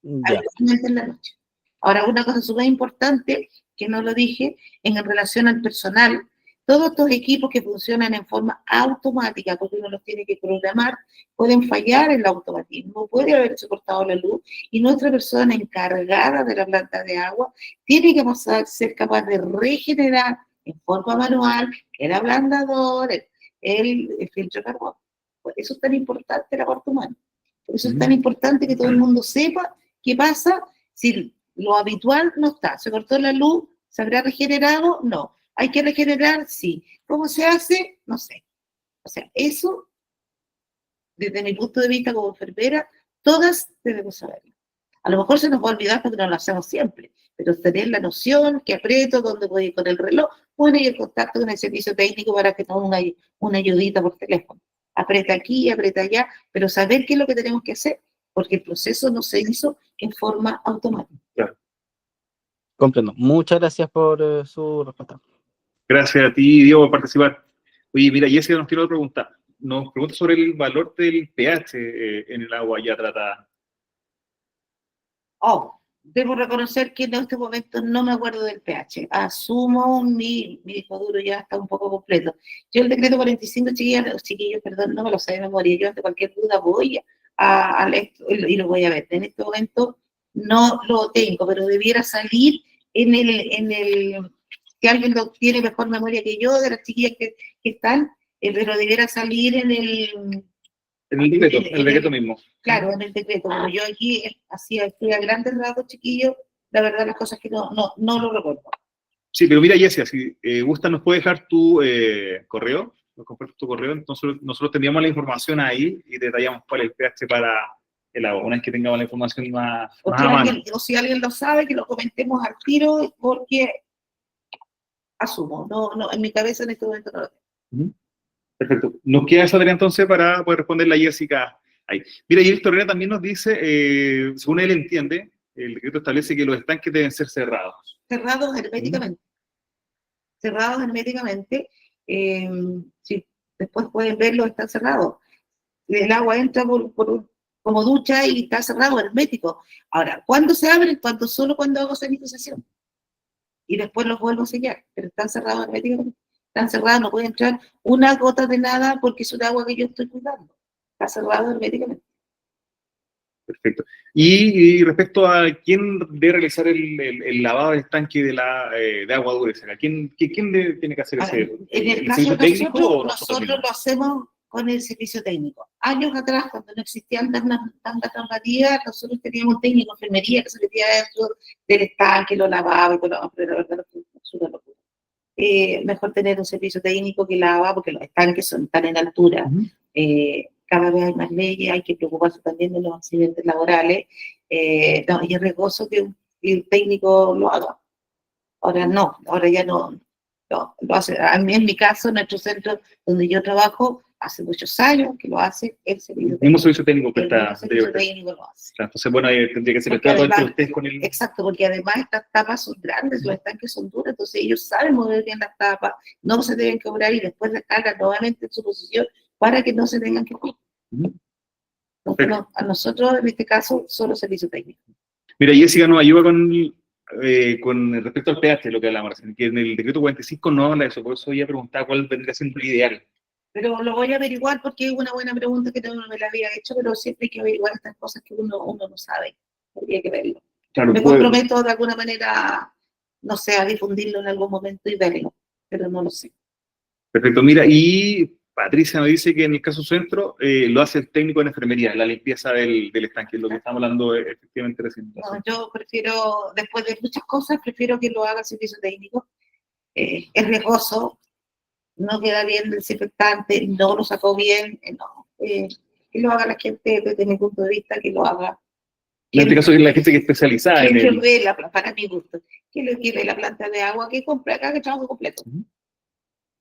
Ya. Habitualmente en la noche. Ahora, una cosa súper importante, que no lo dije, en relación al personal, todos estos equipos que funcionan en forma automática, porque uno los tiene que programar, pueden fallar en el automatismo, puede haberse cortado la luz, y nuestra persona encargada de la planta de agua tiene que ser capaz de regenerar en forma manual el ablandador, el filtro de carbón. Por eso es tan importante la parte humana. Por eso es tan importante que todo el mundo sepa qué pasa si lo habitual no está. ¿Se cortó la luz? ¿Se habrá regenerado? No. ¿Hay que regenerar? Sí. ¿Cómo se hace? No sé. O sea, eso, desde mi punto de vista como enfermera, todas debemos saberlo. A lo mejor se nos va a olvidar porque no lo hacemos siempre, pero tener la noción que aprieto, dónde voy a ir con el reloj, bueno, y el contacto con el servicio técnico para que nos una ayudita por teléfono. Aprieta aquí, aprieta allá, pero saber qué es lo que tenemos que hacer, porque el proceso no se hizo en forma automática. Claro. Comprendo. Muchas gracias por su respuesta. Gracias a ti, Diego, por participar. Oye, mira, Jessica nos quiere preguntar. Nos pregunta sobre el valor del pH en el agua ya tratada. Oh, debo reconocer que en este momento no me acuerdo del pH. Asumo mi disco duro ya está un poco completo. Yo el decreto 45, chiquillos, perdón, no me lo sé de memoria. Yo ante cualquier duda voy y lo voy a ver. En este momento no lo tengo, pero debiera salir si alguien lo tiene mejor memoria que yo, de las chiquillas que están, pero debiera salir En el decreto mismo. claro, en el decreto. Pero yo aquí hacía a grandes rasgos, chiquillos, la verdad las cosas que no lo recuerdo. Sí, pero mira, Jessica, si gusta, nos puede dejar tu correo, nos compartes tu correo, entonces nosotros tendríamos la información ahí y detallamos cuál es el pH para el agua, una vez que tengamos la información más a mano. O si alguien lo sabe, que lo comentemos al tiro, porque asumo, en mi cabeza en este momento no lo tengo. Perfecto. Nos queda esa tarea entonces para poder responderle a Jessica ahí. Mira, y el Torrera también nos dice, según él entiende, el decreto establece que los estanques deben ser cerrados. Cerrados herméticamente. Cerrados herméticamente. Sí, después pueden verlo, están cerrados. El agua entra como ducha y está cerrado, hermético. Ahora, ¿cuándo se abren? Solo cuando hago sanitización. Y después los vuelvo a sellar, pero están cerrados herméticamente. Están cerrados, no puede entrar una gota de nada porque es un agua que yo estoy cuidando. Está cerrado herméticamente. Perfecto. Y respecto a quién debe realizar el lavado del estanque de agua dulce, ¿quién tiene que hacer ese? En el caso de nosotros lo hacemos con el servicio técnico. Años atrás, cuando no existían tantas normativas, nosotros teníamos un técnico de enfermería que se metía dentro del estanque, lo lavaba, pero la verdad es una locura. Mejor tener un servicio técnico que lava, porque los estanques están en altura. Cada vez hay más leyes, hay que preocuparse también de los accidentes laborales. Y es riesgoso que el técnico lo haga. Ahora ya no lo hace. A mí, en mi caso, en nuestro centro donde yo trabajo, hace muchos años que lo hace el servicio técnico. El mismo servicio técnico que está. El servicio técnico lo hace. Entonces, bueno, tendría que ser el trato entre ustedes con el... Exacto, porque además estas tapas son grandes, los estanques son duros, entonces ellos saben mover bien las tapas, no se deben quebrar y después descargan nuevamente en su posición para que no se tengan que quebrar. Entonces, a nosotros, en este caso, solo servicio técnico. Mira, Jessica nos ayuda con respecto al pH, lo que hablamos, que en el decreto 45 no habla de eso, por eso ella preguntaba cuál vendría siendo el ideal. Pero lo voy a averiguar porque es una buena pregunta que no me la había hecho, pero siempre hay que averiguar estas cosas que uno no sabe. Habría que verlo. Claro, Me comprometo de alguna manera, no sé, a difundirlo en algún momento y verlo, pero no lo sé. perfecto. Mira, y Patricia me dice que en el caso centro lo hace el técnico en enfermería, la limpieza del estanque, lo que estamos hablando efectivamente recién. No, yo prefiero, después de muchas cosas, prefiero que lo haga el servicio técnico. Es riesgoso, no queda bien el desinfectante, no lo sacó bien, no. Que lo haga la gente desde mi punto de vista, que lo haga. En este caso es la gente que es especializada en Que el... ve para mi gusto, que lo que ve la planta de agua, que compra, que haga el trabajo completo.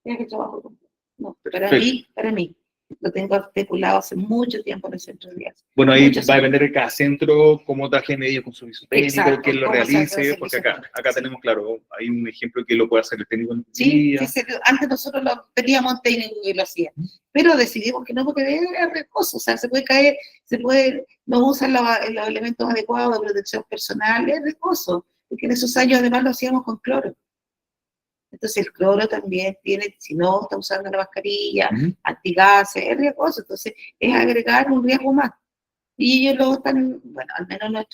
Que haga el trabajo completo. No, para mí. Lo tengo articulado hace mucho tiempo en el centro de días. Bueno, ahí va a depender de cada centro cómo traje medios con servicio técnico, quién lo realice, porque acá tenemos, claro, hay un ejemplo que lo puede hacer el técnico en sí, antes nosotros teníamos un técnico que lo hacía, pero decidimos que no, porque es riesgoso, o sea, se puede, no usan los elementos adecuados de protección personal, es riesgoso, porque en esos años además lo hacíamos con cloro. Entonces el cloro también tiene, si no está usando la mascarilla, antigases, es riesgoso, entonces es agregar un riesgo más. Y ellos lo están, bueno, al menos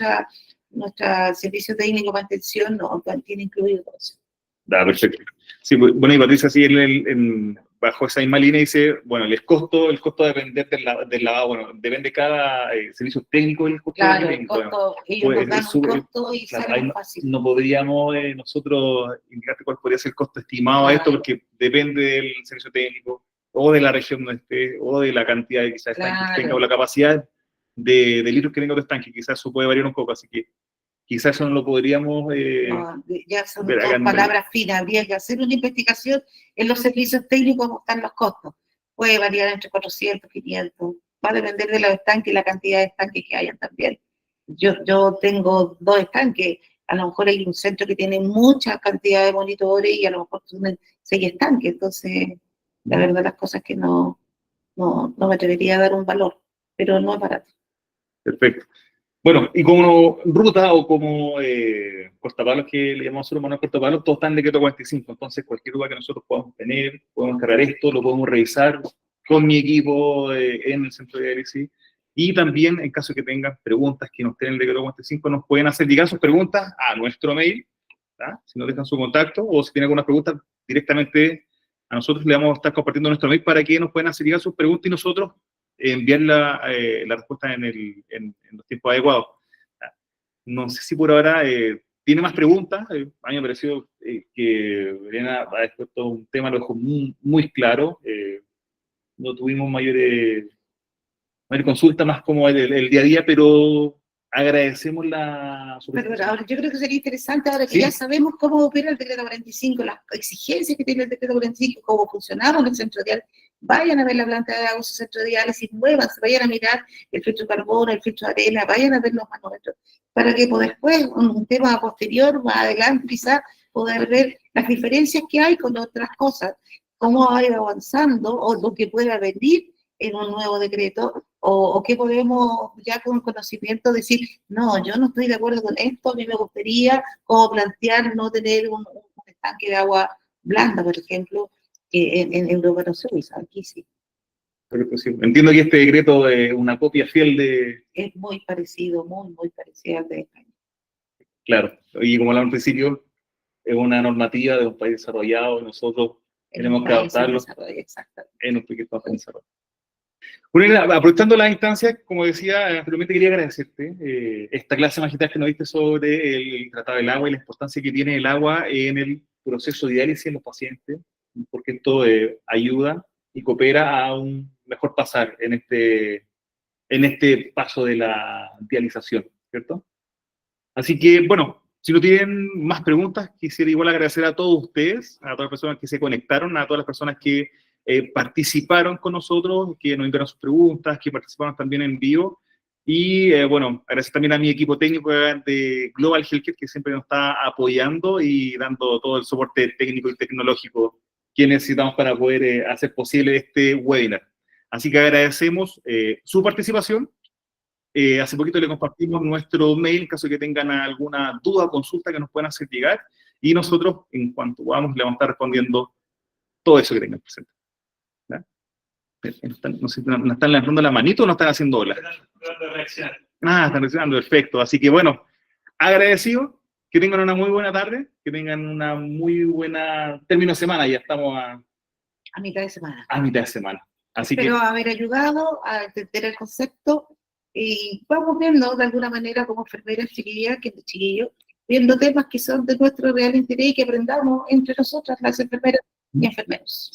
nuestra servicio técnico de mantención no tiene incluido todo eso. Perfecto. Sí, bueno, y Patricia, sí, bajo esa misma línea dice, bueno, el costo va a depender del lavado, bueno, depende de cada servicio técnico el costo. Claro, el costo, ellos nos dan un costo y claro, sale más fácil. No podríamos nosotros indicarte cuál podría ser el costo estimado a esto, porque depende del servicio técnico, o de la región donde esté, o de la cantidad de quizás estanques que tenga, o la capacidad de litros que tenga el estanque, quizás eso puede variar un poco, así que quizás eso no lo podríamos... no, ya son dos palabras finas, habría que hacer una investigación en los servicios técnicos, cómo están los costos. Puede variar entre 400, 500, va a depender de los estanques y la cantidad de estanques que hayan también. Yo tengo 2 estanques, a lo mejor hay un centro que tiene mucha cantidad de monitores y a lo mejor tienen 6 estanques, entonces la verdad las cosas que no me atrevería a dar un valor, pero no es barato. Perfecto. Bueno, y como ruta o como cortapalos que le llamamos nosotros manual cortapalos, todos están en decreto 45, entonces cualquier duda que nosotros podamos tener, podemos cargar esto, lo podemos revisar con mi equipo en el centro de diálisis, y también en caso de que tengan preguntas que nos estén en el decreto 45, nos pueden hacer llegar sus preguntas a nuestro mail, ¿tá? Si nos dejan su contacto, o si tienen alguna pregunta directamente a nosotros le vamos a estar compartiendo nuestro mail para que nos puedan hacer llegar sus preguntas y nosotros enviar la respuesta en los tiempos adecuados. No sé si por ahora tiene más preguntas. A mí me ha parecido que Elena ha expuesto un tema, lo dejó muy claro. No tuvimos mayor consulta, más como el día a día, pero agradecemos la... Pero ahora, yo creo que sería interesante, ahora que ya sabemos cómo opera el decreto 45, las exigencias que tiene el decreto 45, cómo funcionamos en el centro de diálisis, vayan a ver la planta de agua, su centro de diálisis, muévanse, vayan a mirar el filtro de carbono, el filtro de arena, vayan a ver los manómetros, para que después, un tema posterior, más adelante quizás, poder ver las diferencias que hay con otras cosas, cómo va a ir avanzando, o lo que pueda venir en un nuevo decreto, o que podemos ya con conocimiento decir, no, yo no estoy de acuerdo con esto, a mí me gustaría como plantear no tener un estanque de agua blanda, por ejemplo, que en Europa no se usa, aquí sí. Entiendo que este decreto es una copia fiel de... Es muy parecido, muy parecido al de España. Claro, y como hablamos al principio, es una normativa de un país desarrollado, y nosotros tenemos que adaptarlo en un país desarrollado. Bueno, aprovechando las instancias, como decía anteriormente, quería agradecerte esta clase magistral que nos diste sobre el tratado del agua y la importancia que tiene el agua en el proceso de diálisis en los pacientes, porque esto ayuda y coopera a un mejor pasar en este paso de la dialización, ¿cierto? Así que, bueno, si no tienen más preguntas, quisiera igual agradecer a todos ustedes, a todas las personas que se conectaron, a todas las personas que participaron con nosotros, que nos enviaron sus preguntas, que participaron también en vivo. Y bueno, agradecer también a mi equipo técnico de Global Healthcare, que siempre nos está apoyando y dando todo el soporte técnico y tecnológico que necesitamos para poder hacer posible este webinar. Así que agradecemos su participación. Hace poquito le compartimos nuestro mail en caso de que tengan alguna duda o consulta que nos puedan hacer llegar, y nosotros, en cuanto podamos, le vamos a estar respondiendo todo eso que tengan presente. No sé, ¿nos están levantando la manito o no están haciendo ola? Están reaccionando, perfecto. Así que bueno, agradecido, que tengan una muy buena tarde, que tengan una muy buena término de semana, ya estamos A mitad de semana. a mitad de semana. Así que Espero haber ayudado a entender el concepto y vamos viendo de alguna manera como enfermeras chiquillos, viendo temas que son de nuestro real interés y que aprendamos entre nosotras, las enfermeras y enfermeros.